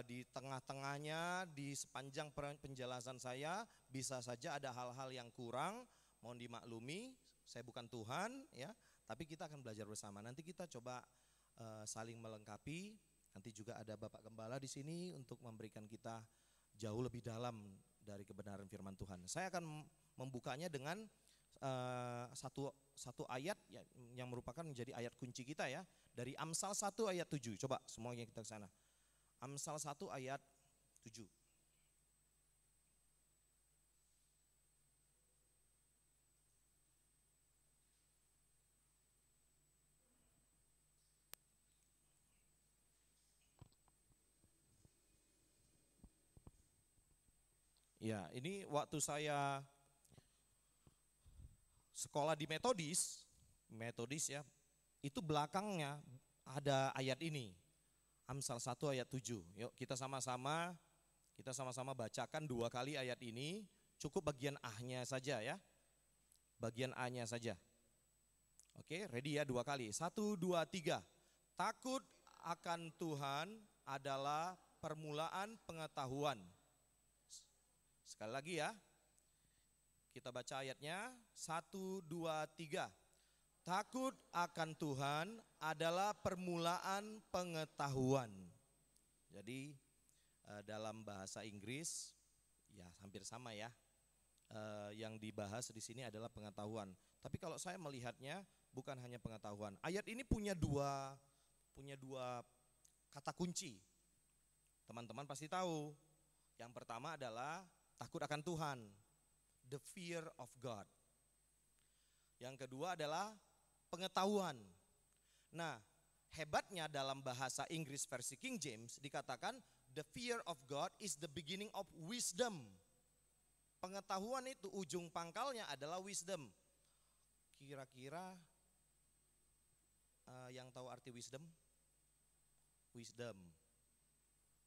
di tengah-tengahnya, di sepanjang penjelasan saya bisa saja ada hal-hal yang kurang, mohon dimaklumi, saya bukan Tuhan ya, tapi kita akan belajar bersama. Nanti kita coba saling melengkapi. Nanti juga ada Bapak Gembala di sini untuk memberikan kita jauh lebih dalam dari kebenaran firman Tuhan. Saya akan membukanya dengan satu ayat yang merupakan menjadi ayat kunci kita ya, dari Amsal 1 ayat 7. Coba semuanya kita ke sana. Amsal 1 ayat 7. Ya, ini waktu saya sekolah di Metodis ya, itu belakangnya ada ayat ini, Amsal 1 ayat 7. Yuk kita sama-sama bacakan 2 kali ayat ini, cukup bagian A-nya saja ya, bagian A-nya saja. Oke, ready ya, 2 kali, 1, 2, 3. Takut akan Tuhan adalah permulaan pengetahuan. Sekali lagi ya, kita baca ayatnya, 1, 2, 3. Takut akan Tuhan adalah permulaan pengetahuan. Jadi dalam bahasa Inggris ya hampir sama ya, yang dibahas di sini adalah pengetahuan. Tapi kalau saya melihatnya bukan hanya pengetahuan. Ayat ini punya dua kata kunci. Teman-teman pasti tahu. Yang pertama adalah takut akan Tuhan, the fear of God. Yang kedua adalah pengetahuan. Nah, hebatnya dalam bahasa Inggris versi King James dikatakan the fear of God is the beginning of wisdom. Pengetahuan itu ujung pangkalnya adalah wisdom. Kira-kira yang tahu arti wisdom? Wisdom.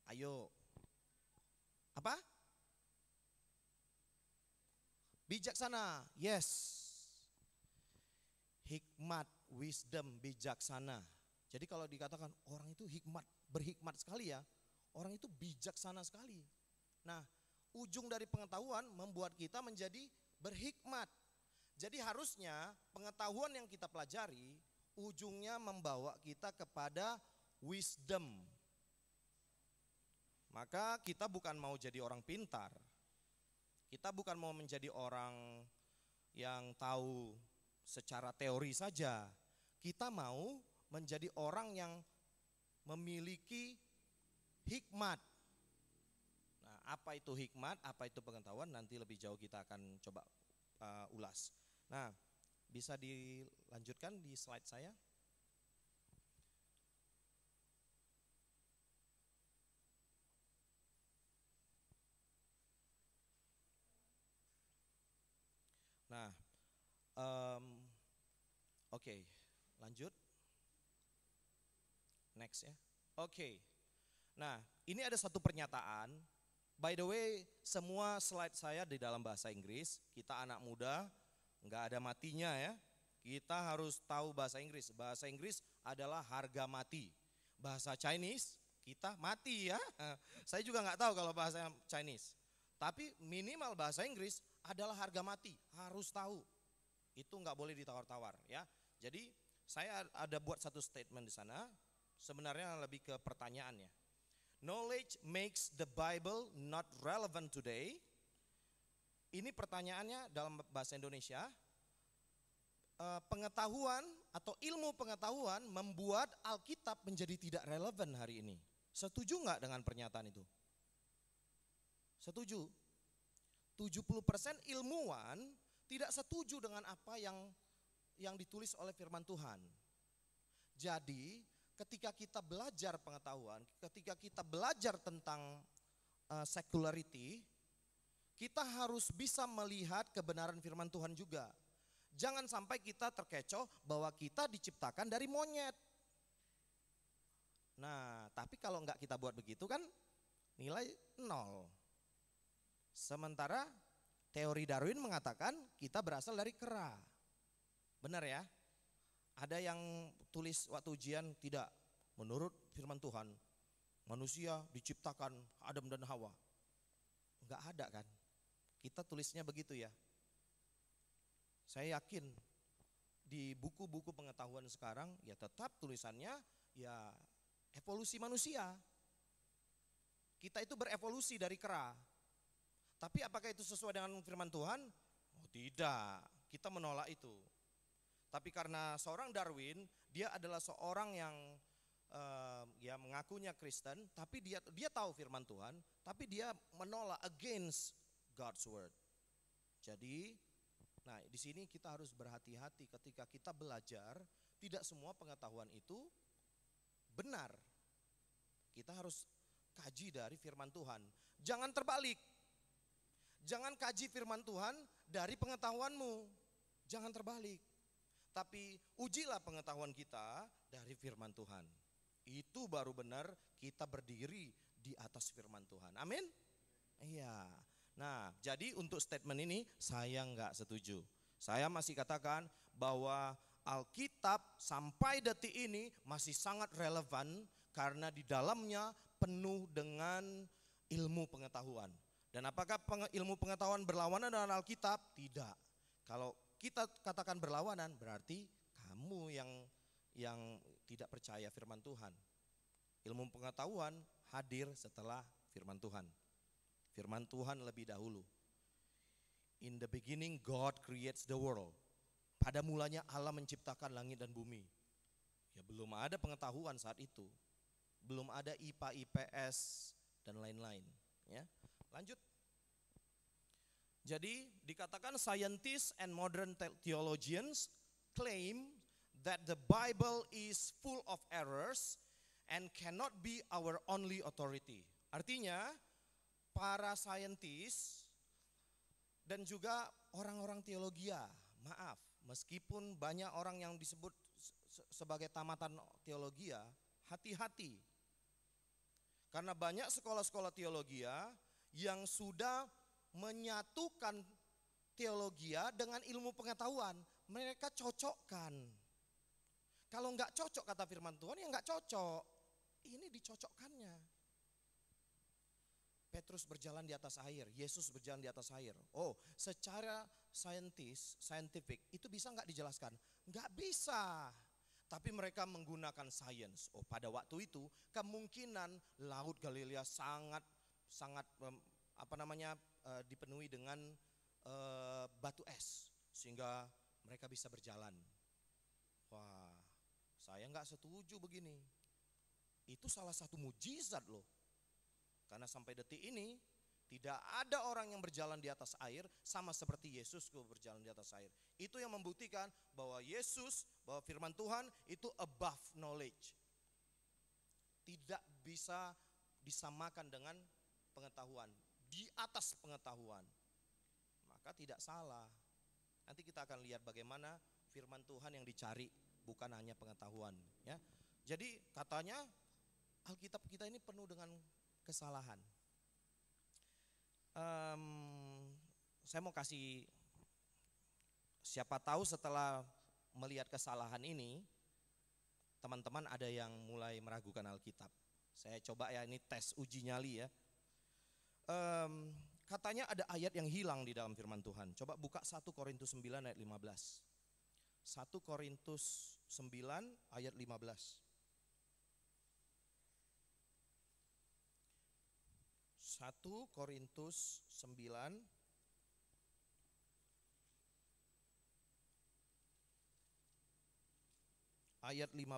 Ayo. Apa? Bijaksana. Yes. Hikmat, wisdom, bijaksana. Jadi kalau dikatakan orang itu berhikmat sekali ya, orang itu bijaksana sekali. Nah, ujung dari pengetahuan membuat kita menjadi berhikmat. Jadi harusnya pengetahuan yang kita pelajari ujungnya membawa kita kepada wisdom. Maka kita bukan mau jadi orang pintar. Kita bukan mau menjadi orang yang tahu secara teori saja. Kita mau menjadi orang yang memiliki hikmat. Nah, apa itu hikmat, apa itu pengetahuan, nanti lebih jauh kita akan coba ulas. Nah, bisa dilanjutkan di slide saya. Nah, oke, lanjut. Next ya. Oke. Nah, ini ada satu pernyataan. By the way, semua slide saya di dalam bahasa Inggris. Kita anak muda, nggak ada matinya ya. Kita harus tahu bahasa Inggris. Bahasa Inggris adalah harga mati. Bahasa Chinese, kita mati ya. Saya juga nggak tahu kalau bahasa Chinese. Tapi minimal bahasa Inggris adalah harga mati. Harus tahu. Itu nggak boleh ditawar-tawar ya. Jadi saya ada buat satu statement di sana. Sebenarnya lebih ke pertanyaannya. Knowledge makes the Bible not relevant today. Ini pertanyaannya dalam bahasa Indonesia. Pengetahuan atau ilmu pengetahuan membuat Alkitab menjadi tidak relevan hari ini. Setuju nggak dengan pernyataan itu? Setuju? 70% ilmuwan tidak setuju dengan apa yang ditulis oleh firman Tuhan. Jadi ketika kita belajar pengetahuan, ketika kita belajar tentang secularity, kita harus bisa melihat kebenaran firman Tuhan juga. Jangan sampai kita terkecoh bahwa kita diciptakan dari monyet. Nah, tapi kalau enggak kita buat begitu kan nilai 0. Sementara teori Darwin mengatakan kita berasal dari kera. Benar ya? Ada yang tulis waktu ujian tidak, menurut firman Tuhan manusia diciptakan Adam dan Hawa. Enggak ada kan? Kita tulisnya begitu ya. Saya yakin di buku-buku pengetahuan sekarang ya tetap tulisannya ya evolusi manusia. Kita itu berevolusi dari kera. Tapi apakah itu sesuai dengan firman Tuhan? Oh tidak, kita menolak itu. Tapi karena seorang Darwin, dia adalah seorang yang ya mengakunya Kristen, tapi dia tahu firman Tuhan, tapi dia menolak against God's word. Jadi, nah di sini kita harus berhati-hati ketika kita belajar, tidak semua pengetahuan itu benar. Kita harus kaji dari firman Tuhan. Jangan terbalik. Jangan kaji firman Tuhan dari pengetahuanmu. Jangan terbalik. Tapi ujilah pengetahuan kita dari firman Tuhan. Itu baru benar kita berdiri di atas firman Tuhan. Amin? Iya. Nah, jadi untuk statement ini saya enggak setuju. Saya masih katakan bahwa Alkitab sampai detik ini masih sangat relevan karena di dalamnya penuh dengan ilmu pengetahuan. Dan apakah ilmu pengetahuan berlawanan dengan Alkitab? Tidak. Kalau kita katakan berlawanan berarti kamu yang tidak percaya firman Tuhan. Ilmu pengetahuan hadir setelah firman Tuhan. Firman Tuhan lebih dahulu. In the beginning God creates the world. Pada mulanya Allah menciptakan langit dan bumi. Ya belum ada pengetahuan saat itu. Belum ada IPA, IPS dan lain-lain, ya. Lanjut. Jadi dikatakan scientists and modern theologians claim that the Bible is full of errors and cannot be our only authority. Artinya para saintis dan juga orang-orang teologia, maaf, meskipun banyak orang yang disebut sebagai tamatan teologia, hati-hati. Karena banyak sekolah-sekolah teologia yang sudah menyatukan teologia dengan ilmu pengetahuan. Mereka cocokkan. Kalau nggak cocok kata firman Tuhan, ya nggak cocok. Ini dicocokkannya. Petrus berjalan di atas air, Yesus berjalan di atas air. Oh, secara scientific itu bisa nggak dijelaskan? Nggak bisa. Tapi mereka menggunakan sains. Oh, pada waktu itu kemungkinan Laut Galilea sangat dipenuhi dengan batu es sehingga mereka bisa berjalan. Wah, saya nggak setuju begini. Itu salah satu mujizat loh. Karena sampai detik ini tidak ada orang yang berjalan di atas air sama seperti Yesus berjalan di atas air. Itu yang membuktikan bahwa bahwa firman Tuhan itu above knowledge. Tidak bisa disamakan dengan pengetahuan, di atas pengetahuan. Maka tidak salah. Nanti kita akan lihat bagaimana firman Tuhan yang dicari, bukan hanya pengetahuan. Ya. Jadi katanya Alkitab kita ini penuh dengan kesalahan. Saya mau kasih, siapa tahu setelah melihat kesalahan ini, teman-teman ada yang mulai meragukan Alkitab. Saya coba ya, ini tes uji nyali ya. Katanya ada ayat yang hilang di dalam firman Tuhan. Coba buka 1 Korintus 9 ayat 15. 1 Korintus 9 ayat 15. 1 Korintus 9 ayat 15.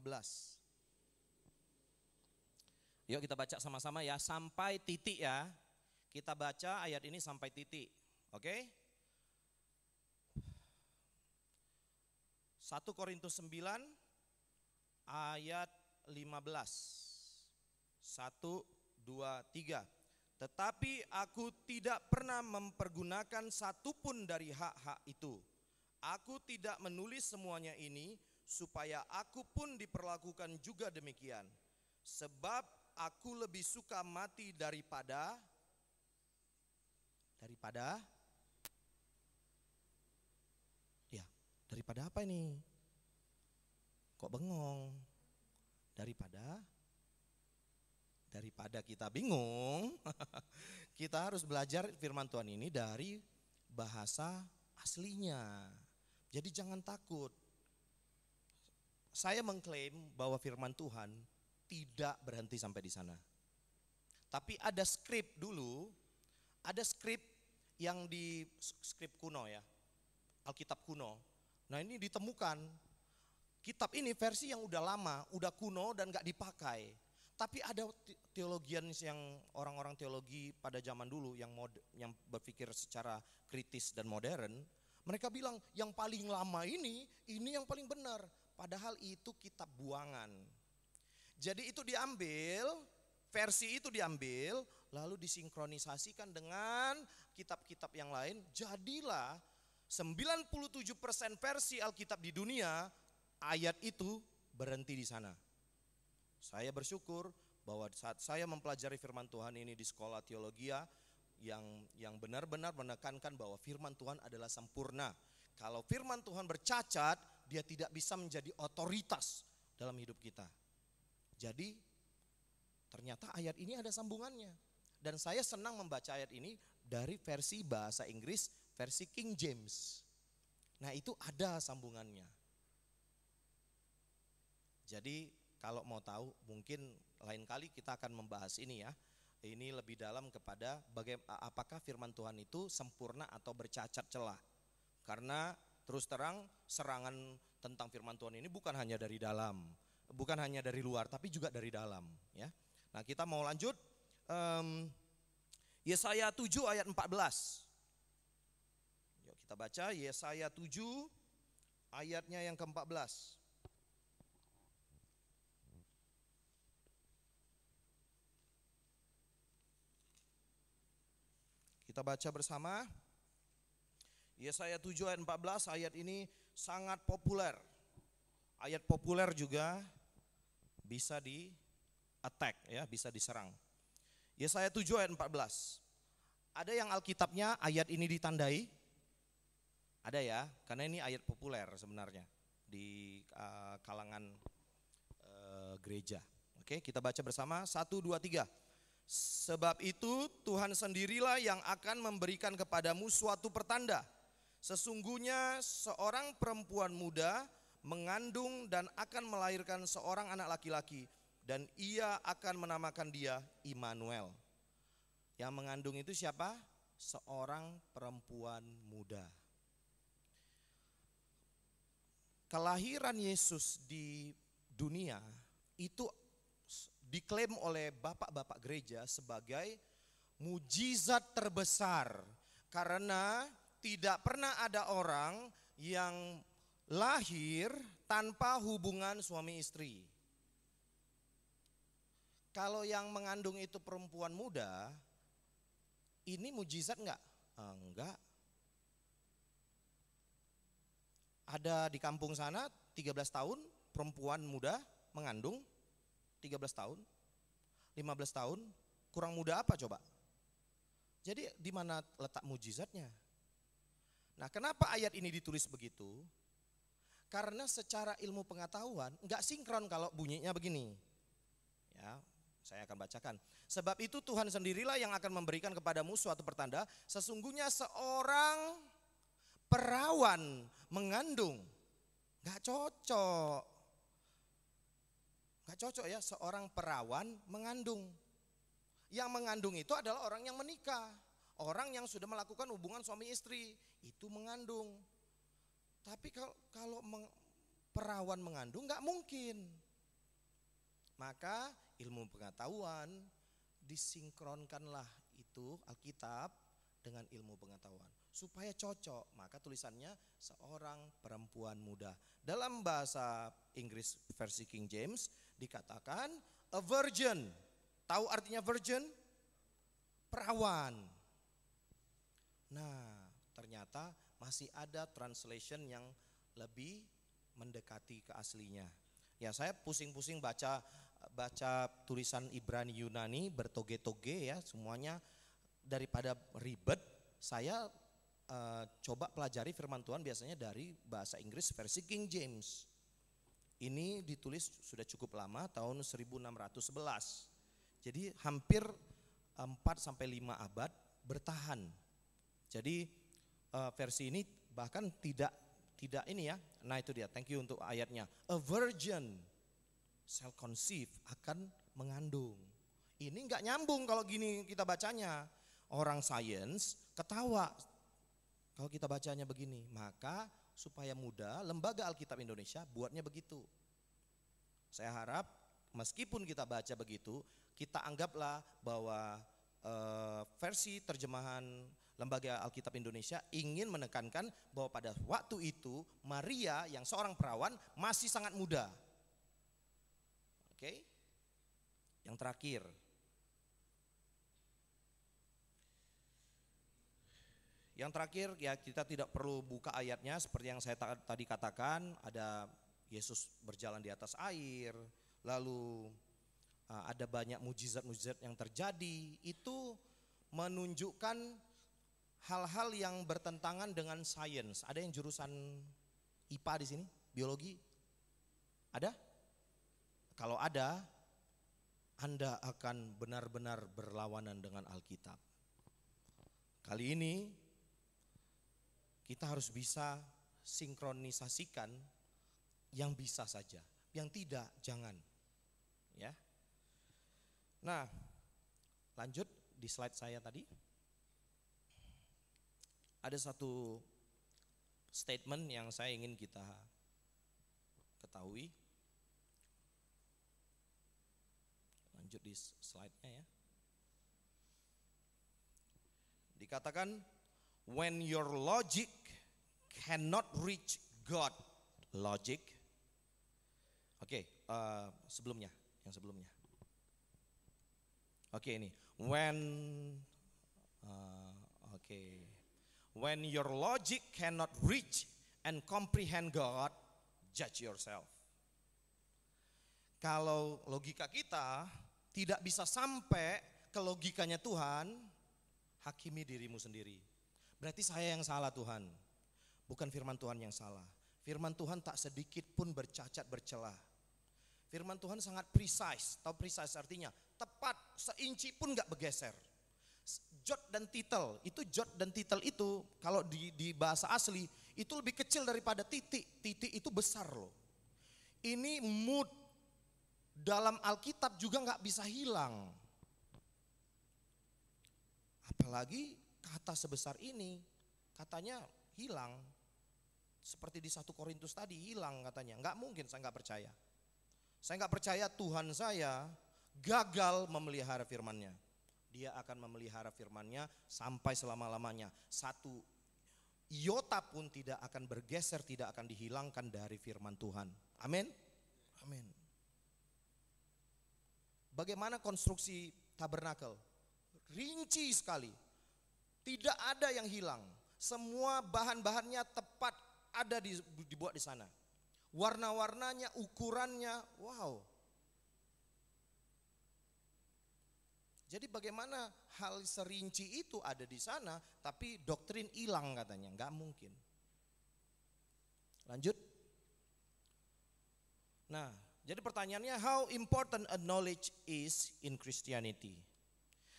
Yuk kita baca sama-sama ya, sampai titik ya. Kita baca ayat ini sampai titik. Oke? 1 Korintus 9 ayat 15. 1, 2, 3. Tetapi aku tidak pernah mempergunakan satupun dari hak-hak itu. Aku tidak menulis semuanya ini supaya aku pun diperlakukan juga demikian. Sebab aku lebih suka mati daripada apa ini? Kok bengong? Daripada kita bingung, kita harus belajar firman Tuhan ini dari bahasa aslinya. Jadi jangan takut. Saya mengklaim bahwa firman Tuhan tidak berhenti sampai di sana. Tapi ada skrip dulu, ada skrip yang di skrip kuno ya, Alkitab kuno. Nah ini ditemukan, kitab ini versi yang udah lama, udah kuno dan gak dipakai. Tapi ada teologian yang orang-orang teologi pada zaman dulu yang berpikir secara kritis dan modern, mereka bilang yang paling lama ini yang paling benar. Padahal itu kitab buangan. Jadi itu diambil, versi itu diambil, lalu disinkronisasikan dengan kitab-kitab yang lain. Jadilah 97% versi Alkitab di dunia, ayat itu berhenti di sana. Saya bersyukur bahwa saat saya mempelajari firman Tuhan ini di sekolah teologia yang benar-benar menekankan bahwa firman Tuhan adalah sempurna. Kalau firman Tuhan bercacat, dia tidak bisa menjadi otoritas dalam hidup kita. Jadi ternyata ayat ini ada sambungannya. Dan saya senang membaca ayat ini dari versi bahasa Inggris, versi King James. Nah itu ada sambungannya. Jadi kalau mau tahu mungkin lain kali kita akan membahas ini ya. Ini lebih dalam kepada apakah firman Tuhan itu sempurna atau bercacat celah. Karena terus terang serangan tentang firman Tuhan ini bukan hanya dari dalam, bukan hanya dari luar, tapi juga dari dalam. Ya. Nah kita mau lanjut, Yesaya 7 ayat 14. Yuk kita baca Yesaya 7 ayatnya yang ke-14. Kita baca bersama. Yesaya 7 ayat 14, ayat ini sangat populer. Ayat populer juga bisa di attack ya, bisa diserang. Yesaya 7 ayat 14. Ada yang Alkitabnya ayat ini ditandai? Ada ya, karena ini ayat populer sebenarnya di kalangan gereja. Oke, kita baca bersama 1, 2, 3. Sebab itu Tuhan sendirilah yang akan memberikan kepadamu suatu pertanda. Sesungguhnya seorang perempuan muda mengandung dan akan melahirkan seorang anak laki-laki, dan ia akan menamakan dia Immanuel. Yang mengandung itu siapa? Seorang perempuan muda. Kelahiran Yesus di dunia itu diklaim oleh bapak-bapak gereja sebagai mujizat terbesar, karena tidak pernah ada orang yang lahir tanpa hubungan suami istri. Kalau yang mengandung itu perempuan muda, ini mujizat enggak? Enggak. Ada di kampung sana 13 tahun perempuan muda mengandung, 13 tahun, 15 tahun, kurang muda apa coba? Jadi di mana letak mujizatnya? Nah, kenapa ayat ini ditulis begitu? Karena secara ilmu pengetahuan enggak sinkron kalau bunyinya begini. Ya, saya akan bacakan. Sebab itu Tuhan sendirilah yang akan memberikan kepadamu suatu pertanda. Sesungguhnya seorang perawan mengandung. Enggak cocok. Enggak cocok ya, seorang perawan mengandung. Yang mengandung itu adalah orang yang menikah. Orang yang sudah melakukan hubungan suami istri, itu mengandung. Tapi kalau perawan mengandung enggak mungkin. Maka ilmu pengetahuan disinkronkanlah itu Alkitab dengan ilmu pengetahuan supaya cocok. Maka tulisannya seorang perempuan muda. Dalam bahasa Inggris versi King James dikatakan a virgin. Tahu artinya virgin? Perawan. Nah, ternyata masih ada translation yang lebih mendekati ke aslinya. Ya, saya pusing-pusing baca tulisan Ibrani Yunani bertoge-toge ya, semuanya daripada ribet. Saya coba pelajari firman Tuhan biasanya dari bahasa Inggris versi King James. Ini ditulis sudah cukup lama, tahun 1611. Jadi hampir 4-5 abad bertahan. Jadi versi ini bahkan tidak ini ya. Nah itu dia, thank you untuk ayatnya. A virgin shall conceive, akan mengandung. Ini enggak nyambung kalau gini kita bacanya. Orang sains ketawa kalau kita bacanya begini. Maka supaya mudah, Lembaga Alkitab Indonesia buatnya begitu. Saya harap meskipun kita baca begitu, kita anggaplah bahwa versi terjemahan Lembaga Alkitab Indonesia ingin menekankan bahwa pada waktu itu Maria yang seorang perawan masih sangat muda. Oke? Yang terakhir. Yang terakhir ya, kita tidak perlu buka ayatnya seperti yang saya tadi katakan, ada Yesus berjalan di atas air, lalu ada banyak mujizat-mujizat yang terjadi. Itu menunjukkan hal-hal yang bertentangan dengan sains. Ada yang jurusan IPA di sini? Biologi? Ada? Kalau ada, Anda akan benar-benar berlawanan dengan Alkitab. Kali ini kita harus bisa sinkronisasikan yang bisa saja, yang tidak jangan. Ya. Nah, lanjut di slide saya tadi. Ada satu statement yang saya ingin kita ketahui. Lanjut di slide-nya ya. Dikatakan, when your logic cannot reach God logic. Oke, sebelumnya, yang sebelumnya. Oke, ini when Oke. When your logic cannot reach and comprehend God, judge yourself. Kalau logika kita tidak bisa sampai ke logikanya Tuhan, hakimi dirimu sendiri. Berarti saya yang salah Tuhan, bukan firman Tuhan yang salah. Firman Tuhan tak sedikit pun bercacat bercelah. Firman Tuhan sangat precise. Tahu precise artinya? Tepat, seinci pun gak bergeser. Jot dan titel, itu kalau di bahasa asli itu lebih kecil daripada titik. Titik itu besar loh. Ini mood dalam Alkitab juga gak bisa hilang. Apalagi kata sebesar ini, katanya hilang. Seperti di 1 Korintus tadi hilang katanya. Enggak mungkin, saya enggak percaya. Saya enggak percaya Tuhan saya gagal memelihara firman-Nya. Dia akan memelihara firman-Nya sampai selama-lamanya. 1 iota pun tidak akan bergeser, tidak akan dihilangkan dari firman Tuhan. Amin. Amin. Bagaimana konstruksi tabernakel? Rinci sekali. Tidak ada yang hilang. Semua bahan-bahannya tepat ada dibuat di sana. Warna-warnanya, ukurannya, wow. Jadi bagaimana hal serinci itu ada di sana, tapi doktrin hilang katanya, nggak mungkin. Lanjut. Nah, jadi pertanyaannya, how important a knowledge is in Christianity?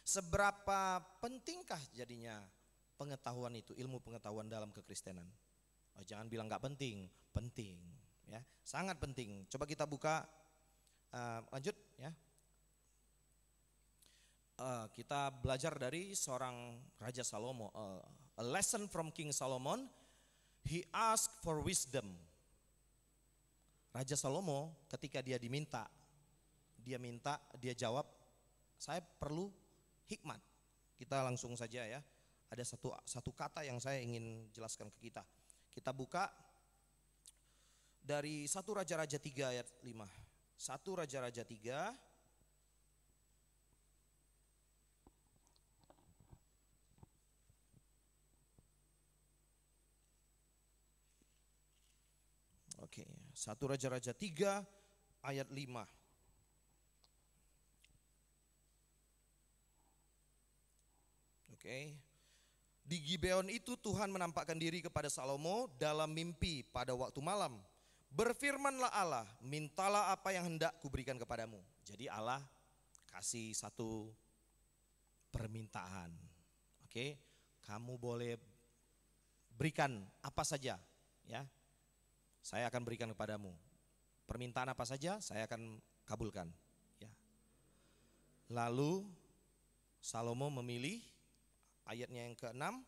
Seberapa pentingkah jadinya pengetahuan itu, ilmu pengetahuan dalam kekristenan? Oh, jangan bilang nggak penting, penting, ya, sangat penting. Coba kita buka, lanjut, ya. Kita belajar dari seorang Raja Salomo. A lesson from King Solomon. He asked for wisdom. Raja Salomo ketika dia dia jawab, saya perlu hikmat. Kita langsung saja ya. Ada satu kata yang saya ingin jelaskan ke kita. Kita buka dari 1 Raja-Raja 3 ayat 5. 1 Raja-Raja 3. Oke, 1 Raja-Raja 3 ayat 5. Oke. Di Gibeon itu Tuhan menampakkan diri kepada Salomo dalam mimpi pada waktu malam. Berfirmanlah Allah, mintalah apa yang hendak kuberikan kepadamu. Jadi Allah kasih satu permintaan. Oke, kamu boleh berikan apa saja, ya. Saya akan berikan kepadamu. Permintaan apa saja saya akan kabulkan, ya. Lalu Salomo memilih ayatnya yang ke-6.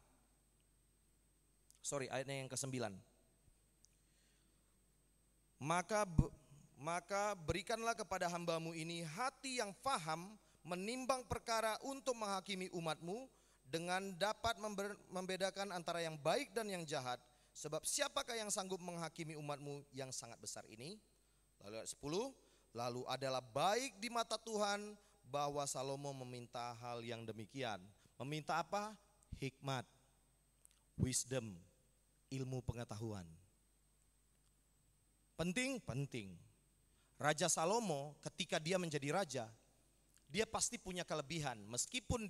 Ayatnya yang ke-9. Maka berikanlah kepada hambamu ini hati yang faham menimbang perkara untuk menghakimi umatmu dengan dapat membedakan antara yang baik dan yang jahat. Sebab siapakah yang sanggup menghakimi umatmu yang sangat besar ini? Lalu ayat 10. Lalu adalah baik di mata Tuhan bahwa Salomo meminta hal yang demikian. Meminta apa? Hikmat, wisdom, ilmu pengetahuan. Penting, penting. Raja Salomo ketika dia menjadi raja, dia pasti punya kelebihan. Meskipun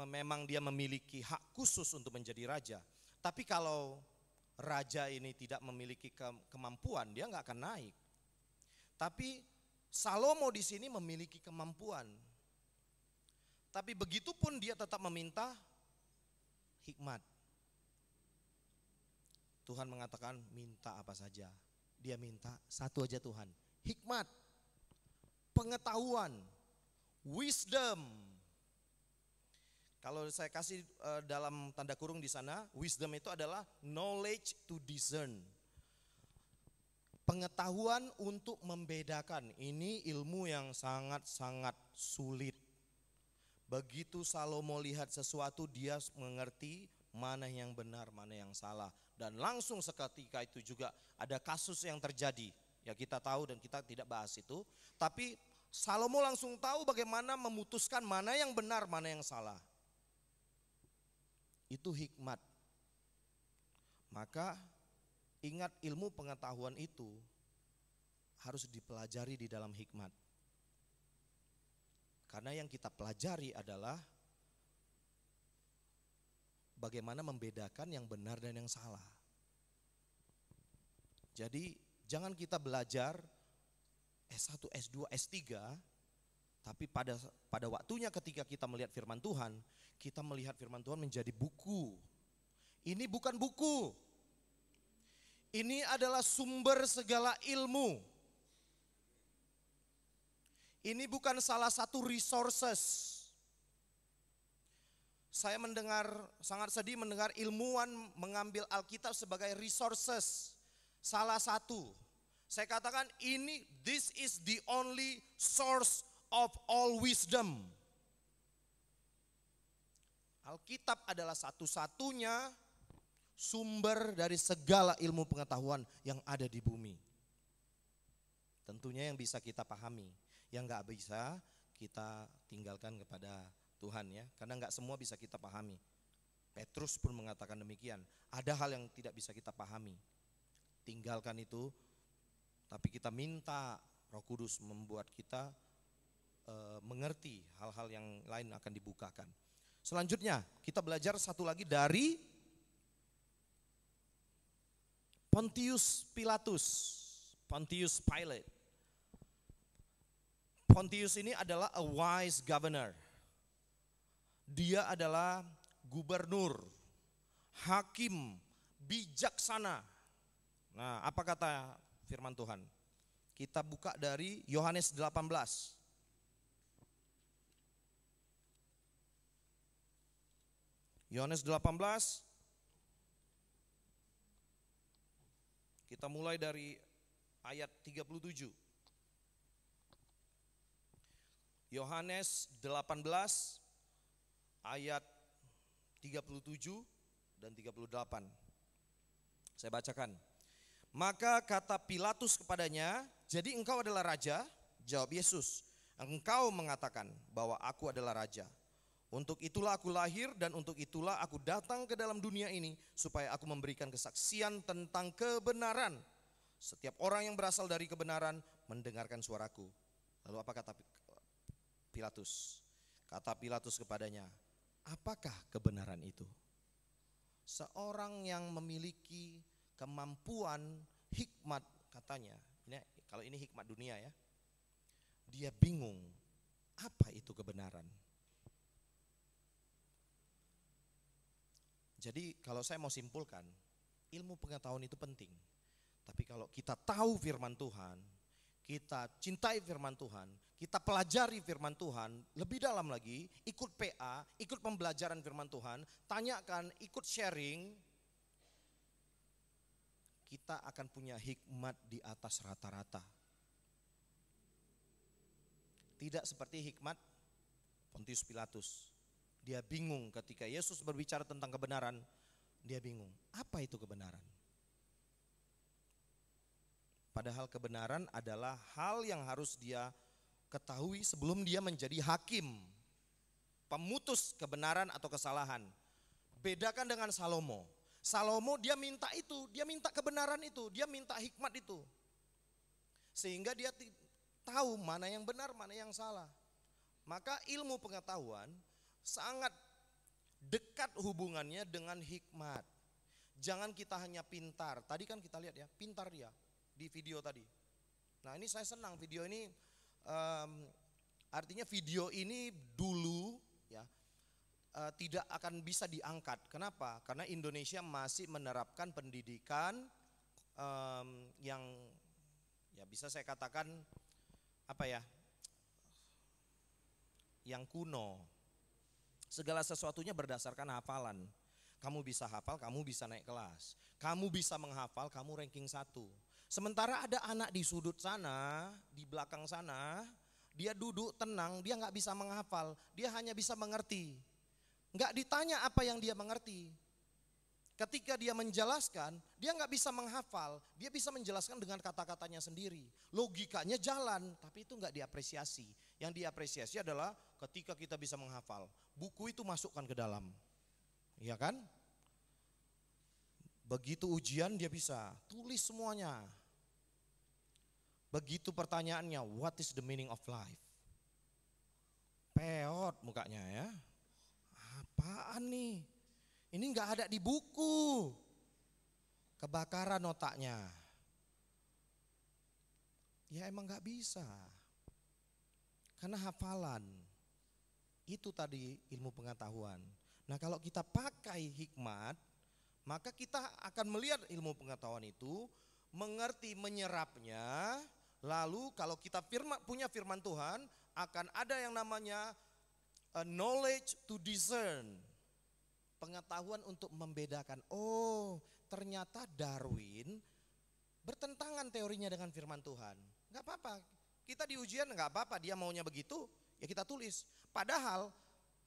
memang dia memiliki hak khusus untuk menjadi raja. Tapi kalau raja ini tidak memiliki kemampuan, dia nggak akan naik. Tapi Salomo di sini memiliki kemampuan. Tapi begitu pun dia tetap meminta hikmat. Tuhan mengatakan minta apa saja. Dia minta satu aja Tuhan. Hikmat, pengetahuan, wisdom. Kalau saya kasih dalam tanda kurung di sana, wisdom itu adalah knowledge to discern. Pengetahuan untuk membedakan. Ini ilmu yang sangat-sangat sulit. Begitu Salomo lihat sesuatu, dia mengerti mana yang benar, mana yang salah. Dan langsung seketika itu juga ada kasus yang terjadi. Ya kita tahu dan kita tidak bahas itu. Tapi Salomo langsung tahu bagaimana memutuskan mana yang benar, mana yang salah. itu hikmat. Maka ingat, ilmu pengetahuan itu harus dipelajari di dalam hikmat. Karena yang kita pelajari adalah bagaimana membedakan yang benar dan yang salah. Jadi jangan kita belajar S1, S2, S3, tapi pada waktunya ketika kita melihat firman Tuhan, kita melihat firman Tuhan menjadi buku. Ini bukan buku. Ini adalah sumber segala ilmu. Ini bukan salah satu resources. Saya sangat sedih mendengar ilmuwan mengambil Alkitab sebagai resources. Salah satu. Saya katakan this is the only source of all wisdom. Alkitab adalah satu-satunya sumber dari segala ilmu pengetahuan yang ada di bumi. Tentunya yang bisa kita pahami. Yang gak bisa kita tinggalkan kepada Tuhan ya. Karena gak semua bisa kita pahami. Petrus pun mengatakan demikian. Ada hal yang tidak bisa kita pahami. Tinggalkan itu. Tapi kita minta Roh Kudus membuat kita mengerti hal-hal yang lain akan dibukakan. Selanjutnya kita belajar satu lagi dari Pontius Pilatus. Pontius Pilate. Pontius ini adalah a wise governor. Dia adalah gubernur, hakim, bijaksana. Nah, apa kata firman Tuhan? Kita buka dari Yohanes 18. Yohanes 18. Kita mulai dari ayat 37. Yohanes 18 ayat 37 dan 38. Saya bacakan. Maka kata Pilatus kepadanya, jadi engkau adalah raja? Jawab Yesus, engkau mengatakan bahwa aku adalah raja. Untuk itulah aku lahir dan untuk itulah aku datang ke dalam dunia ini supaya aku memberikan kesaksian tentang kebenaran. Setiap orang yang berasal dari kebenaran mendengarkan suaraku. Lalu apa kata Pilatus? Kata Pilatus kepadanya, apakah kebenaran itu? Seorang yang memiliki kemampuan hikmat katanya, kalau ini hikmat dunia ya, dia bingung apa itu kebenaran. Jadi kalau saya mau simpulkan, ilmu pengetahuan itu penting. Tapi kalau kita tahu firman Tuhan, kita cintai firman Tuhan, kita pelajari firman Tuhan, lebih dalam lagi, ikut PA, ikut pembelajaran firman Tuhan, tanyakan, ikut sharing, kita akan punya hikmat di atas rata-rata. Tidak seperti hikmat Pontius Pilatus. Dia bingung ketika Yesus berbicara tentang kebenaran, dia bingung, apa itu kebenaran? Padahal kebenaran adalah hal yang harus dia ketahui sebelum dia menjadi hakim, pemutus kebenaran atau kesalahan. Bedakan dengan Salomo. Salomo dia minta itu, dia minta kebenaran itu, dia minta hikmat itu. Sehingga dia tahu mana yang benar, mana yang salah. Maka ilmu pengetahuan sangat dekat hubungannya dengan hikmat. Jangan kita hanya pintar. Tadi kan kita lihat ya, pintar dia di video tadi. Nah ini saya senang video ini, artinya video ini dulu ya tidak akan bisa diangkat. Kenapa? Karena Indonesia masih menerapkan pendidikan yang ya bisa saya katakan apa ya, yang kuno. Segala sesuatunya berdasarkan hafalan. Kamu bisa hafal, kamu bisa naik kelas. Kamu bisa menghafal, kamu ranking 1. Sementara ada anak di sudut sana, di belakang sana, dia duduk tenang, dia gak bisa menghafal, dia hanya bisa mengerti. Gak ditanya apa yang dia mengerti. Ketika dia menjelaskan, dia gak bisa menghafal, dia bisa menjelaskan dengan kata-katanya sendiri. Logikanya jalan, tapi itu gak diapresiasi. Yang diapresiasi adalah ketika kita bisa menghafal, buku itu masukkan ke dalam. ya kan? Begitu ujian dia bisa tulis semuanya. Begitu pertanyaannya, what is the meaning of life? Peot mukanya ya. Apaan nih? Ini nggak ada di buku. Kebakaran otaknya. Ya emang nggak bisa. Karena hafalan. Itu tadi ilmu pengetahuan. Nah kalau kita pakai hikmat, maka kita akan melihat ilmu pengetahuan itu, mengerti, menyerapnya. Lalu kalau kita punya firman Tuhan, akan ada yang namanya knowledge to discern. Pengetahuan untuk membedakan. Oh ternyata Darwin bertentangan teorinya dengan firman Tuhan. Gak apa-apa, kita di ujian gak apa-apa, dia maunya begitu, ya kita tulis. Padahal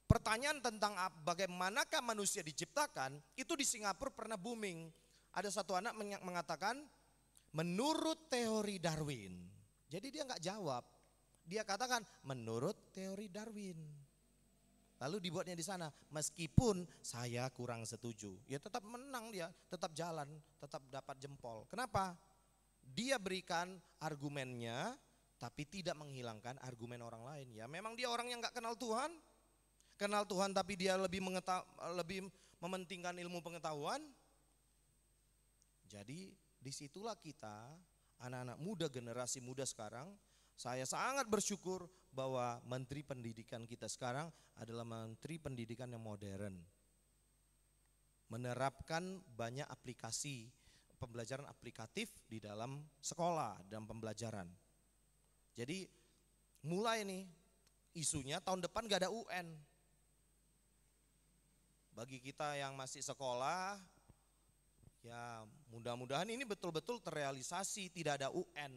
pertanyaan tentang bagaimanakah manusia diciptakan, itu di Singapura pernah booming. Ada satu anak mengatakan, menurut teori Darwin. Jadi dia gak jawab, dia katakan menurut teori Darwin. Lalu dibuatnya di sana, meskipun saya kurang setuju. Ya tetap menang dia, tetap jalan, tetap dapat jempol. Kenapa? Dia berikan argumennya, tapi tidak menghilangkan argumen orang lain. Ya memang dia orang yang gak kenal Tuhan. Kenal Tuhan tapi dia lebih mementingkan ilmu pengetahuan. Jadi disitulah kita, anak-anak muda, generasi muda sekarang, saya sangat bersyukur bahwa menteri pendidikan kita sekarang adalah menteri pendidikan yang modern. Menerapkan banyak aplikasi, pembelajaran aplikatif di dalam sekolah, dalam pembelajaran. Jadi mulai nih isunya tahun depan gak ada UN. Bagi kita yang masih sekolah, ya mudah-mudahan ini betul-betul terrealisasi, tidak ada UN.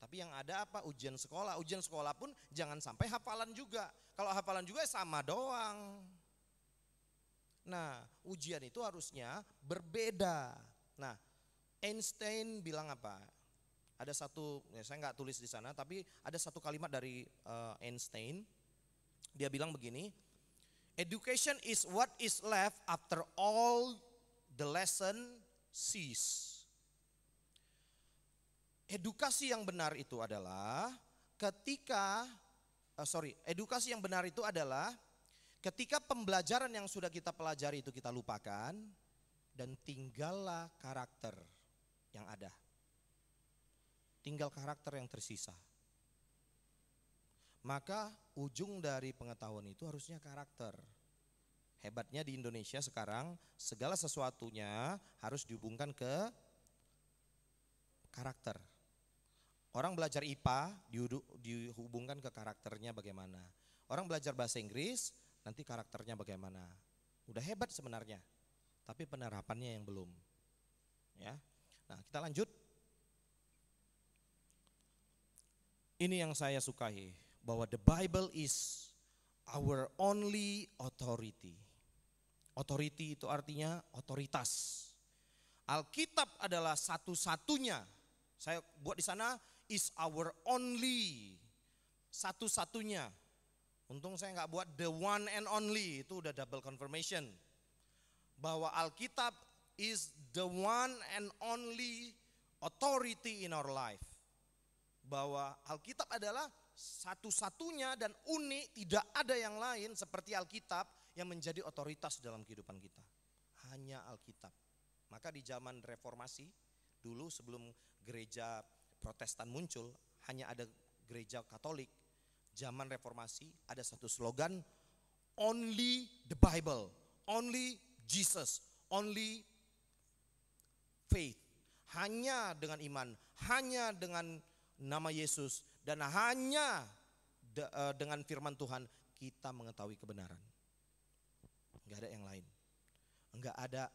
Tapi yang ada apa? Ujian sekolah. Ujian sekolah pun jangan sampai hafalan juga. Kalau hafalan juga sama doang. Nah, ujian itu harusnya berbeda. Nah, Einstein bilang apa? Ada satu, ya saya nggak tulis di sana, tapi ada satu kalimat dari Einstein. Dia bilang begini, education is what is left after all the lesson cease. Edukasi yang benar itu adalah edukasi yang benar itu adalah ketika pembelajaran yang sudah kita pelajari itu kita lupakan dan tinggallah karakter yang ada. Tinggal karakter yang tersisa. Maka ujung dari pengetahuan itu harusnya karakter. Hebatnya di Indonesia sekarang segala sesuatunya harus dihubungkan ke karakter. Orang belajar IPA dihubungkan ke karakternya bagaimana. Orang belajar bahasa Inggris nanti karakternya bagaimana. Udah hebat sebenarnya, tapi penerapannya yang belum. Ya, nah kita lanjut. Ini yang saya sukai, bahwa the Bible is our only authority. Authority itu artinya otoritas. Alkitab adalah satu-satunya. Saya buat di sana is our only, satu-satunya. Untung saya nggak buat the one and only, itu udah double confirmation. Bahwa Alkitab is the one and only authority in our life. Bahwa Alkitab adalah satu-satunya dan unik, tidak ada yang lain seperti Alkitab yang menjadi otoritas dalam kehidupan kita. Hanya Alkitab. Maka di zaman reformasi, dulu sebelum gereja Protestan muncul, hanya ada gereja Katolik. Zaman reformasi ada satu slogan, only the Bible, only Jesus, only faith. Hanya dengan iman, hanya dengan nama Yesus, dan hanya dengan firman Tuhan kita mengetahui kebenaran. Enggak ada yang lain. Enggak ada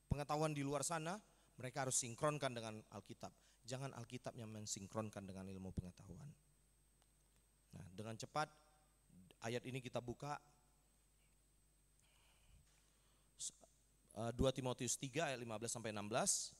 pengetahuan di luar sana, mereka harus sinkronkan dengan Alkitab. Jangan Alkitab yang mensinkronkan dengan ilmu pengetahuan. Nah, dengan cepat ayat ini kita buka 2 Timotius 3 ayat 15 sampai 16.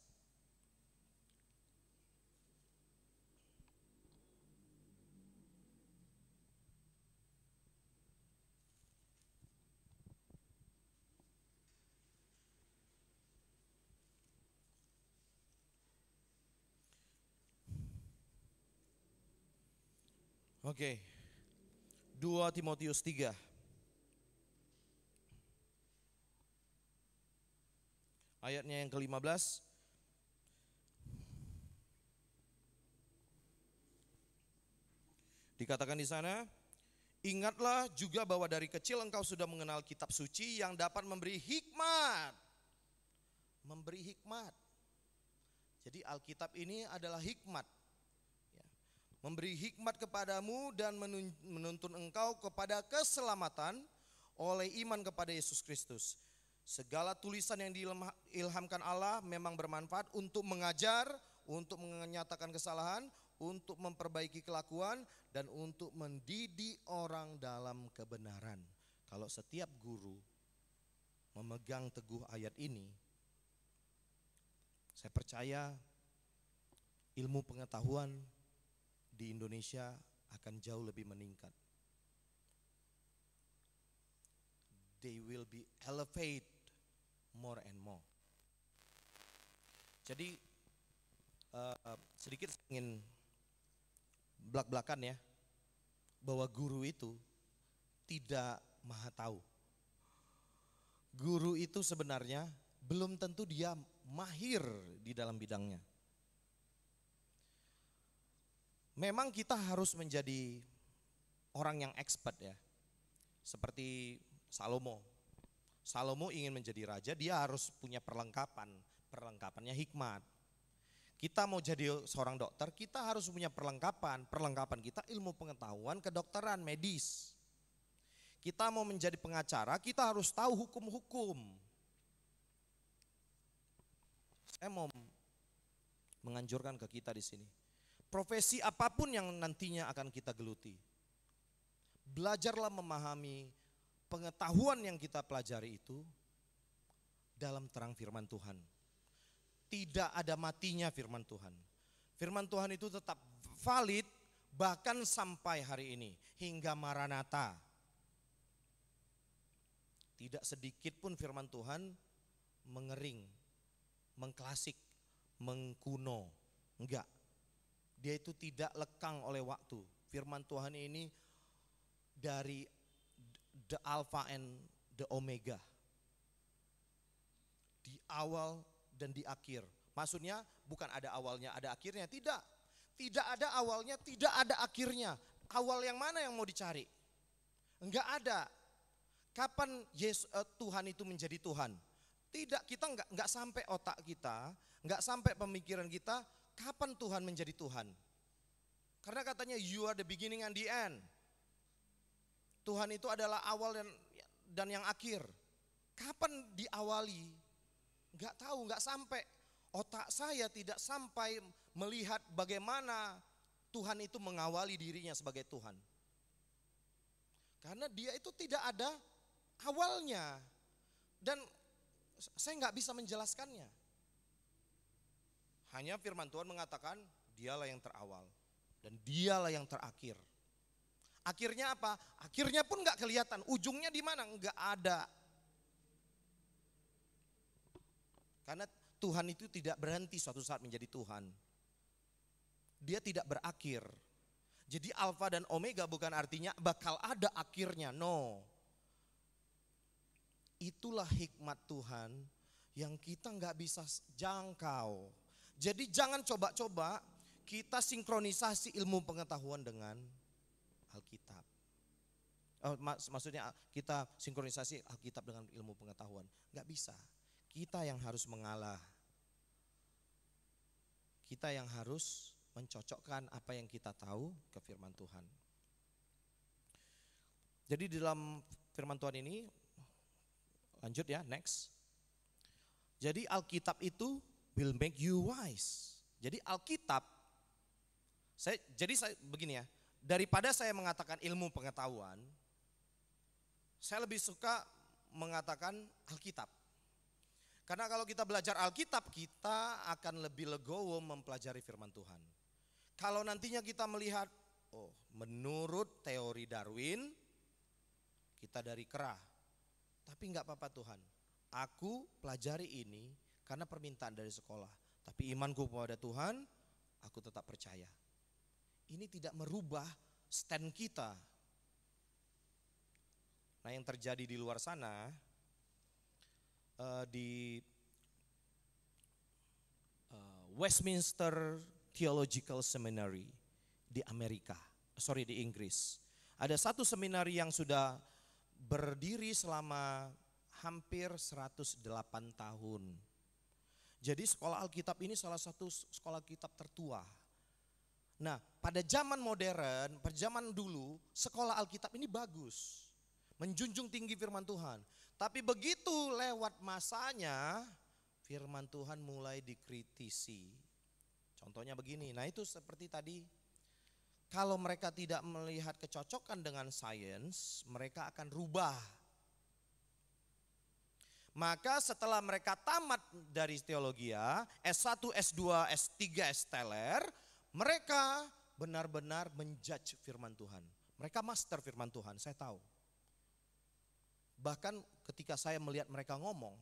Oke. 2 Timotius 3. Ayatnya yang ke-15. Dikatakan di sana, ingatlah juga bahwa dari kecil engkau sudah mengenal kitab suci yang dapat memberi hikmat. Memberi hikmat. Jadi Alkitab ini adalah hikmat. Ya. Memberi hikmat kepadamu dan menuntun engkau kepada keselamatan oleh iman kepada Yesus Kristus. Segala tulisan yang diilhamkan Allah memang bermanfaat untuk mengajar, untuk menyatakan kesalahan, untuk memperbaiki kelakuan, dan untuk mendidik orang dalam kebenaran. Kalau setiap guru memegang teguh ayat ini, saya percaya ilmu pengetahuan di Indonesia akan jauh lebih meningkat. They will be elevated more and more. Jadi sedikit saya ingin belak-belakan ya, bahwa guru itu tidak maha tahu. Guru itu sebenarnya belum tentu dia mahir di dalam bidangnya. Memang kita harus menjadi orang yang expert ya. Seperti Salomo. Salomo ingin menjadi raja, dia harus punya perlengkapan. Perlengkapannya hikmat. Kita mau jadi seorang dokter, kita harus punya perlengkapan. Perlengkapan kita ilmu pengetahuan kedokteran medis. Kita mau menjadi pengacara, kita harus tahu hukum-hukum. Saya mau menganjurkan ke kita di sini. Profesi apapun yang nantinya akan kita geluti, belajarlah memahami pengetahuan yang kita pelajari itu dalam terang firman Tuhan. Tidak ada matinya firman Tuhan. Firman Tuhan itu tetap valid bahkan sampai hari ini, hingga Maranatha. Tidak sedikit pun firman Tuhan mengering, mengklasik, mengkuno. Enggak. Dia itu tidak lekang oleh waktu. Firman Tuhan ini dari the Alpha and the Omega. Di awal dan di akhir. Maksudnya bukan ada awalnya, ada akhirnya. Tidak. Tidak ada awalnya, tidak ada akhirnya. Awal yang mana yang mau dicari? Enggak ada. Kapan Tuhan itu menjadi Tuhan? Tidak, kita enggak sampai otak kita, enggak sampai pemikiran kita, kapan Tuhan menjadi Tuhan? Karena katanya you are the beginning and the end. Tuhan itu adalah awal dan yang akhir. Kapan diawali? Enggak tahu, enggak sampai. Otak saya tidak sampai melihat bagaimana Tuhan itu mengawali dirinya sebagai Tuhan. Karena dia itu tidak ada awalnya. Dan saya enggak bisa menjelaskannya. Hanya firman Tuhan mengatakan dialah yang terawal dan dialah yang terakhir. Akhirnya apa? Akhirnya pun enggak kelihatan. Ujungnya di mana? Enggak ada. Karena Tuhan itu tidak berhenti suatu saat menjadi Tuhan. Dia tidak berakhir. Jadi Alfa dan Omega bukan artinya bakal ada akhirnya. No. Itulah hikmat Tuhan yang kita enggak bisa jangkau. Jadi jangan coba-coba kita sinkronisasi ilmu pengetahuan dengan Alkitab. Maksudnya kita sinkronisasi Alkitab dengan ilmu pengetahuan. Enggak bisa. Kita yang harus mengalah. Kita yang harus mencocokkan apa yang kita tahu ke firman Tuhan. Jadi di dalam firman Tuhan ini, lanjut ya, next. Jadi Alkitab itu will make you wise. Jadi Alkitab, saya begini ya, daripada saya mengatakan ilmu pengetahuan, saya lebih suka mengatakan Alkitab. Karena kalau kita belajar Alkitab, kita akan lebih legowo mempelajari firman Tuhan. Kalau nantinya kita melihat, oh menurut teori Darwin, kita dari kera. Tapi enggak apa-apa Tuhan, aku pelajari ini karena permintaan dari sekolah. Tapi imanku kepada Tuhan, aku tetap percaya. Ini tidak merubah stand kita. Nah, yang terjadi di luar sana, di Westminster Theological Seminary di di Inggris. Ada satu seminari yang sudah berdiri selama hampir 108 tahun. Jadi sekolah Alkitab ini salah satu sekolah Alkitab tertua. Nah, pada zaman modern, pada zaman dulu, sekolah Alkitab ini bagus. Menjunjung tinggi firman Tuhan. Tapi begitu lewat masanya, firman Tuhan mulai dikritisi. Contohnya begini, nah itu seperti tadi, kalau mereka tidak melihat kecocokan dengan sains, mereka akan rubah. Maka setelah mereka tamat dari teologi, S1, S2, S3, S-teler, mereka benar-benar menjudge firman Tuhan. Mereka master firman Tuhan, saya tahu. Bahkan ketika saya melihat mereka ngomong,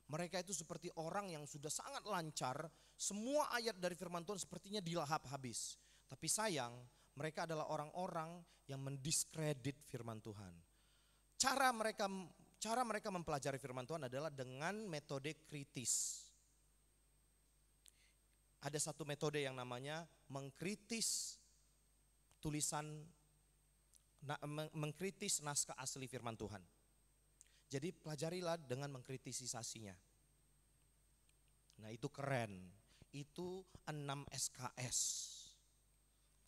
mereka itu seperti orang yang sudah sangat lancar, semua ayat dari firman Tuhan sepertinya dilahap habis. Tapi sayang, mereka adalah orang-orang yang mendiskredit firman Tuhan. Cara mereka mempelajari firman Tuhan adalah dengan metode kritis. Ada satu metode yang namanya mengkritis mengkritis naskah asli firman Tuhan. Jadi pelajarilah dengan mengkritisasinya. Nah itu keren, itu 6 SKS.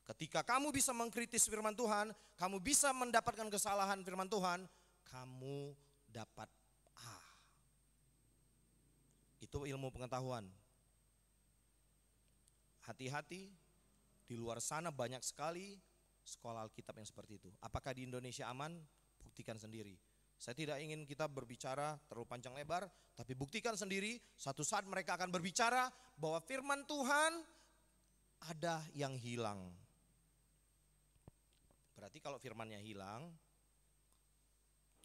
Ketika kamu bisa mengkritis firman Tuhan, kamu bisa mendapatkan kesalahan firman Tuhan, kamu dapat A. Itu ilmu pengetahuan. Hati-hati, di luar sana banyak sekali sekolah Alkitab yang seperti itu. Apakah di Indonesia aman? Buktikan sendiri. Saya tidak ingin kita berbicara terlalu panjang lebar, tapi buktikan sendiri, suatu saat mereka akan berbicara bahwa firman Tuhan ada yang hilang. Berarti kalau firmannya hilang,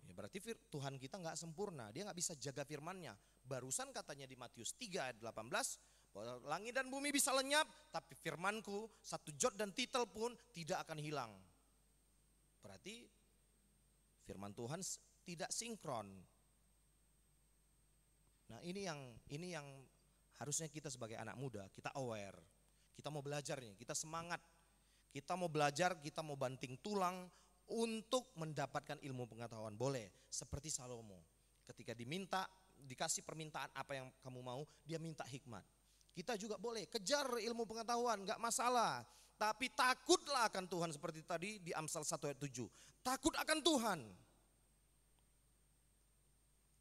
ya berarti Tuhan kita nggak sempurna, dia nggak bisa jaga firmannya. Barusan katanya di Matius 3 ayat 18, bahwa langit dan bumi bisa lenyap, tapi firmanku satu jot dan titel pun tidak akan hilang. Berarti firman Tuhan tidak sinkron. Nah ini yang harusnya kita sebagai anak muda, kita aware. Kita mau belajar nih, kita semangat. Kita mau belajar, kita mau banting tulang untuk mendapatkan ilmu pengetahuan. Boleh, seperti Salomo. Ketika dikasih permintaan apa yang kamu mau, dia minta hikmat. Kita juga boleh kejar ilmu pengetahuan, gak masalah. Tapi takutlah akan Tuhan seperti tadi di Amsal 1 ayat 7. Takut akan Tuhan.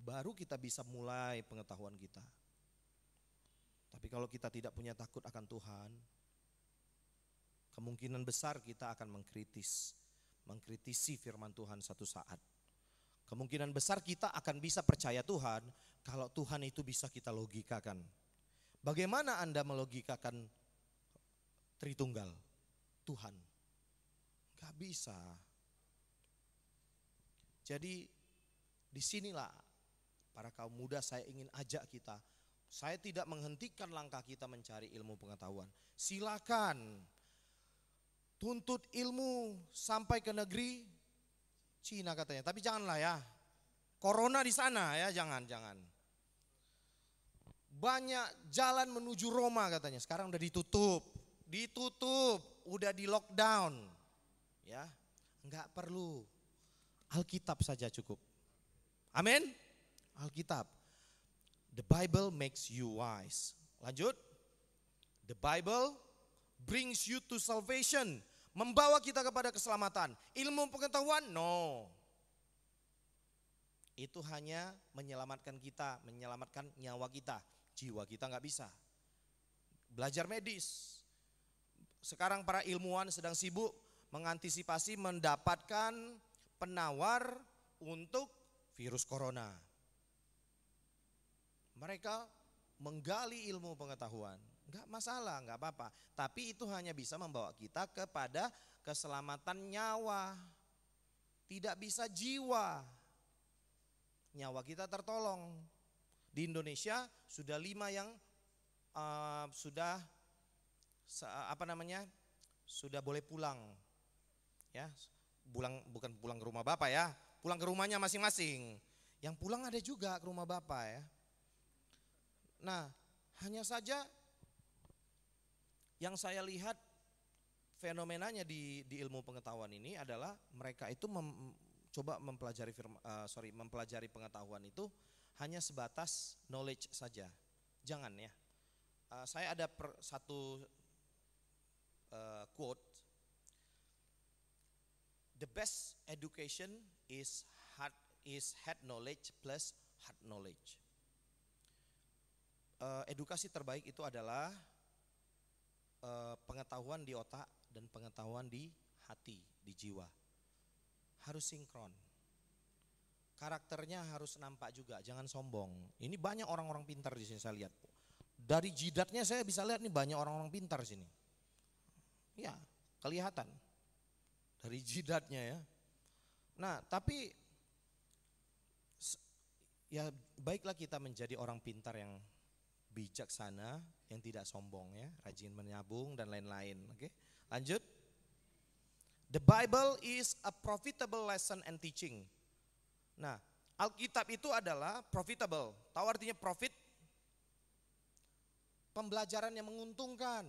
Baru kita bisa mulai pengetahuan kita. Tapi kalau kita tidak punya takut akan Tuhan, kemungkinan besar kita akan mengkritisi firman Tuhan satu saat. Kemungkinan besar kita akan bisa percaya Tuhan kalau Tuhan itu bisa kita logikakan. Bagaimana Anda melogikakan Tritunggal? Tuhan. Gak bisa. Jadi disinilah para kaum muda saya ingin ajak kita. Saya tidak menghentikan langkah kita mencari ilmu pengetahuan. Silakan tuntut ilmu sampai ke negeri Cina katanya. Tapi janganlah ya. Corona di sana ya, jangan. Banyak jalan menuju Roma katanya. Sekarang udah ditutup, udah di lockdown. Ya, enggak perlu. Alkitab saja cukup. Amin. Alkitab. The Bible makes you wise. Lanjut. The Bible brings you to salvation. Membawa kita kepada keselamatan. Ilmu pengetahuan? No. Itu hanya menyelamatkan kita, menyelamatkan nyawa kita. Jiwa kita gak bisa. Belajar medis. Sekarang para ilmuwan sedang sibuk mengantisipasi mendapatkan penawar untuk virus corona. Mereka menggali ilmu pengetahuan. Enggak masalah, enggak apa-apa. Tapi itu hanya bisa membawa kita kepada keselamatan nyawa. Tidak bisa jiwa. Nyawa kita tertolong. Di Indonesia sudah 5 yang sudah boleh pulang. Ya, bukan pulang ke rumah Bapak ya, pulang ke rumahnya masing-masing. Yang pulang ada juga ke rumah Bapak ya. Nah, hanya saja yang saya lihat fenomenanya di ilmu pengetahuan ini adalah mereka itu coba mempelajari pengetahuan itu hanya sebatas knowledge saja. Jangan ya. Saya ada satu quote. The best education is head knowledge plus heart knowledge. Edukasi terbaik itu adalah pengetahuan di otak dan pengetahuan di hati, di jiwa. Harus sinkron. Karakternya harus nampak juga, jangan sombong. Ini banyak orang-orang pintar di sini saya lihat. Dari jidatnya saya bisa lihat nih banyak orang-orang pintar di sini. Ya, kelihatan. Dari jidatnya ya. Nah, tapi ya baiklah kita menjadi orang pintar yang bijaksana, yang tidak sombong ya, rajin menabung dan lain-lain. Oke, lanjut. The Bible is a profitable lesson and teaching. Nah, Alkitab itu adalah profitable. Tahu artinya profit? Pembelajaran yang menguntungkan.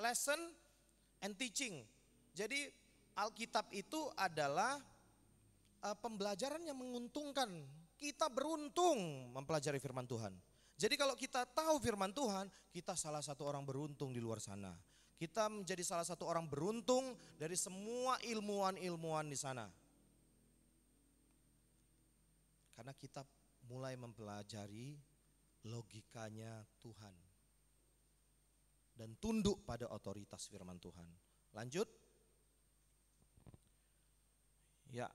Lesson and teaching. Jadi Alkitab itu adalah pembelajaran yang menguntungkan. Kita beruntung mempelajari firman Tuhan. Jadi kalau kita tahu firman Tuhan, kita salah satu orang beruntung di luar sana. Kita menjadi salah satu orang beruntung dari semua ilmuwan-ilmuwan di sana. Karena kita mulai mempelajari logikanya Tuhan. Dan tunduk pada otoritas firman Tuhan. Lanjut. Ya,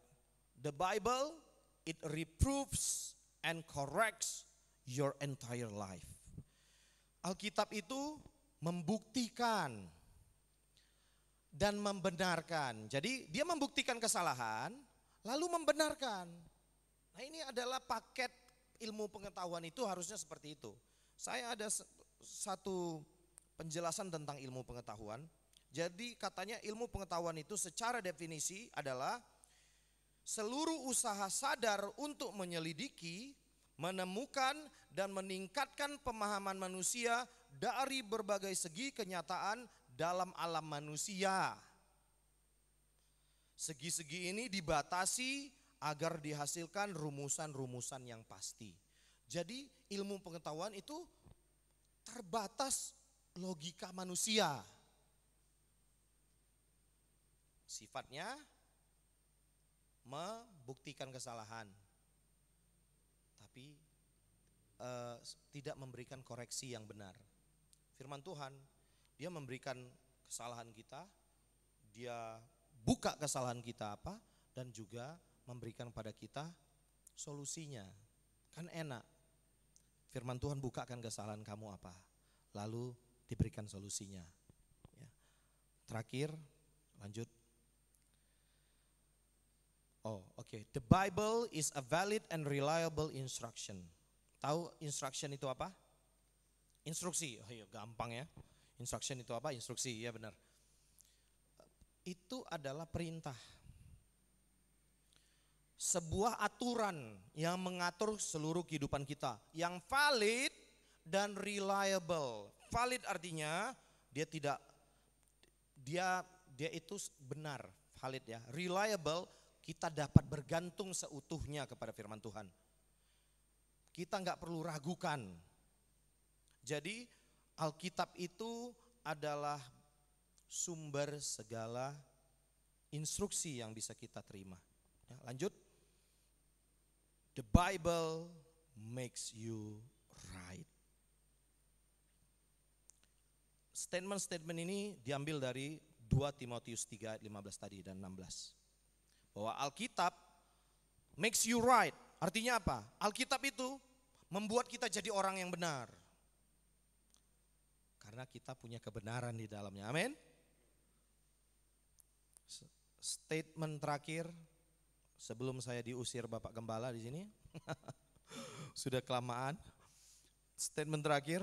the Bible it reproves and corrects your entire life. Alkitab itu membuktikan dan membenarkan. Jadi dia membuktikan kesalahan lalu membenarkan. Nah, ini adalah paket ilmu pengetahuan itu harusnya seperti itu. Saya ada satu penjelasan tentang ilmu pengetahuan. Jadi katanya ilmu pengetahuan itu secara definisi adalah seluruh usaha sadar untuk menyelidiki, menemukan dan meningkatkan pemahaman manusia dari berbagai segi kenyataan dalam alam manusia. Segi-segi ini dibatasi agar dihasilkan rumusan-rumusan yang pasti. Jadi ilmu pengetahuan itu terbatas logika manusia. Sifatnya membuktikan kesalahan, tapi tidak memberikan koreksi yang benar. Firman Tuhan, dia memberikan kesalahan kita, dia buka kesalahan kita apa, dan juga memberikan pada kita solusinya. Kan enak, firman Tuhan bukakan kesalahan kamu apa, lalu diberikan solusinya. Ya. Terakhir, lanjut. Oh, oke. The Bible is a valid and reliable instruction. Tahu instruction itu apa? Instruksi. Oh iya, gampang ya. Instruction itu apa? Instruksi, ya benar. Itu adalah perintah. Sebuah aturan yang mengatur seluruh kehidupan kita, yang valid dan reliable. Valid artinya dia itu benar, valid ya. Reliable, kita dapat bergantung seutuhnya kepada firman Tuhan. Kita nggak perlu ragukan. Jadi Alkitab itu adalah sumber segala instruksi yang bisa kita terima. Ya, lanjut. The Bible makes you right. Statement-statement ini diambil dari 2 Timotius 3 ayat 15 tadi dan 16. Bahwa Alkitab makes you right. Artinya apa? Alkitab itu membuat kita jadi orang yang benar. Karena kita punya kebenaran di dalamnya. Amin. Statement terakhir sebelum saya diusir Bapak Gembala di sini. Sudah kelamaan. Statement terakhir,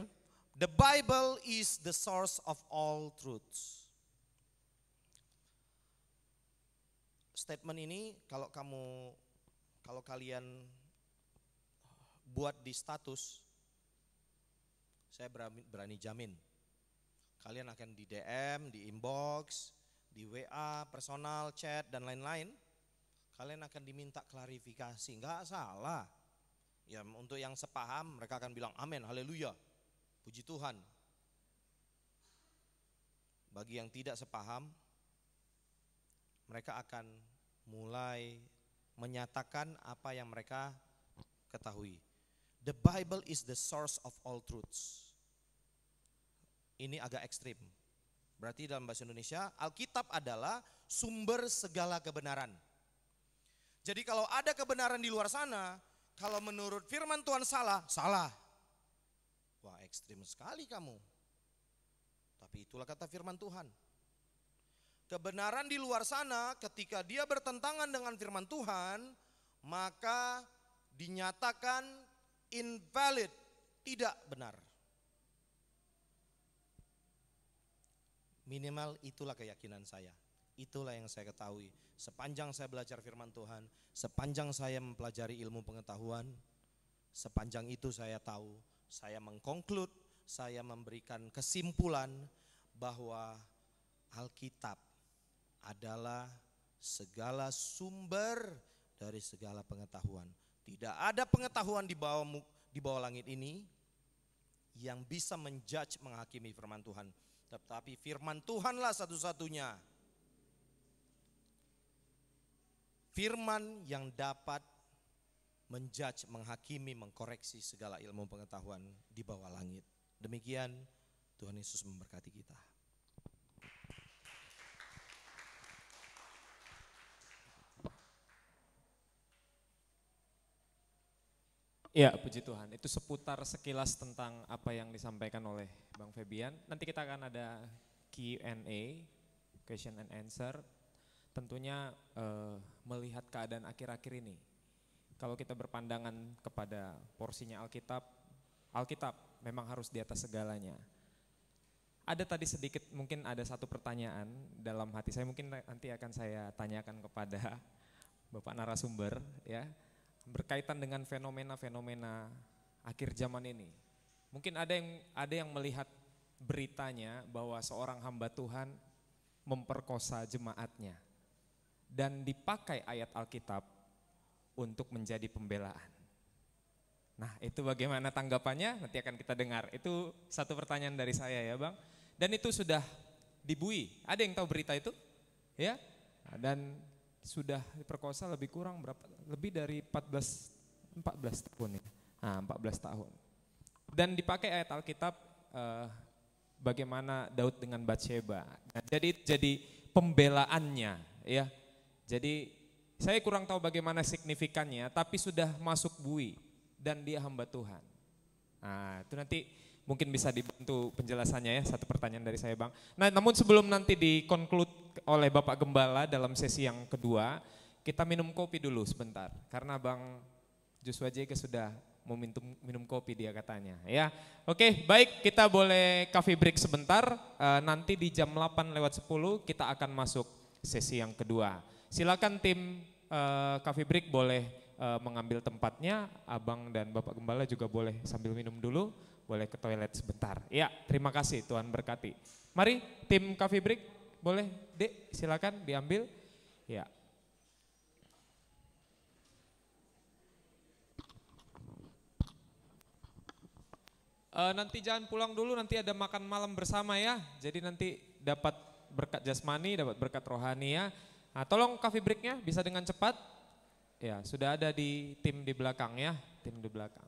the Bible is the source of all truths. statement ini kalau kalian buat di status, saya berani jamin kalian akan di DM, di inbox, di WA, personal, chat dan lain-lain. Kalian akan diminta klarifikasi, enggak salah. Ya, untuk yang sepaham mereka akan bilang amin, haleluya, puji Tuhan. Bagi yang tidak sepaham, mereka akan mulai menyatakan apa yang mereka ketahui. The Bible is the source of all truths. Ini agak ekstrim. Berarti dalam bahasa Indonesia, Alkitab adalah sumber segala kebenaran. Jadi kalau ada kebenaran di luar sana, kalau menurut firman Tuhan salah, salah. Wah, ekstrim sekali kamu. Tapi itulah kata firman Tuhan. Kebenaran di luar sana ketika dia bertentangan dengan firman Tuhan, maka dinyatakan invalid, tidak benar. Minimal itulah keyakinan saya. Itulah yang saya ketahui. Sepanjang saya belajar firman Tuhan, sepanjang saya mempelajari ilmu pengetahuan, sepanjang itu saya tahu, saya mengkonklud, saya memberikan kesimpulan bahwa Alkitab adalah segala sumber dari segala pengetahuan. Tidak ada pengetahuan di bawah langit ini yang bisa menjudge, menghakimi firman Tuhan. Tetapi firman Tuhanlah satu-satunya firman yang dapat menjudge, menghakimi, mengkoreksi segala ilmu pengetahuan di bawah langit. Demikian, Tuhan Yesus memberkati kita. Ya, puji Tuhan. Itu seputar sekilas tentang apa yang disampaikan oleh Bang Febian. Nanti kita akan ada Q&A, question and answer. Tentunya melihat keadaan akhir-akhir ini. Kalau kita berpandangan kepada porsinya Alkitab, Alkitab memang harus di atas segalanya. Ada tadi sedikit, mungkin ada satu pertanyaan dalam hati saya, mungkin nanti akan saya tanyakan kepada Bapak narasumber, ya, berkaitan dengan fenomena-fenomena akhir zaman ini. Mungkin ada yang melihat beritanya bahwa seorang hamba Tuhan memperkosa jemaatnya dan dipakai ayat Alkitab untuk menjadi pembelaan. Nah, itu bagaimana tanggapannya? Nanti akan kita dengar. Itu satu pertanyaan dari saya ya, Bang. Dan itu sudah dibui. Ada yang tahu berita itu? Ya. Dan sudah diperkosa lebih kurang berapa? Lebih dari 14 tahun ya. Nah, 14 tahun. Dan dipakai ayat Alkitab bagaimana Daud dengan Batsheba. Nah, jadi pembelaannya ya. Jadi saya kurang tahu bagaimana signifikannya, tapi sudah masuk bui dan dia hamba Tuhan. Nah, itu nanti mungkin bisa dibantu penjelasannya ya, satu pertanyaan dari saya, Bang. Nah, namun sebelum nanti di-conclude oleh Bapak Gembala dalam sesi yang kedua, kita minum kopi dulu sebentar. Karena Bang Joshua Jega sudah mau minum kopi dia katanya. Ya, oke, baik, kita boleh coffee break sebentar. Nanti di jam 8:10 kita akan masuk sesi yang kedua. Silakan tim coffee break boleh mengambil tempatnya. Abang dan Bapak Gembala juga boleh sambil minum dulu, boleh ke toilet sebentar. Ya, terima kasih, Tuhan berkati. Mari tim coffee break, boleh Dek, silakan diambil. Ya. Nanti jangan pulang dulu, nanti ada makan malam bersama ya. Jadi nanti dapat berkat jasmani, dapat berkat rohani ya. Nah, tolong coffee breaknya bisa dengan cepat. Ya, sudah ada di tim di belakang ya, tim di belakang.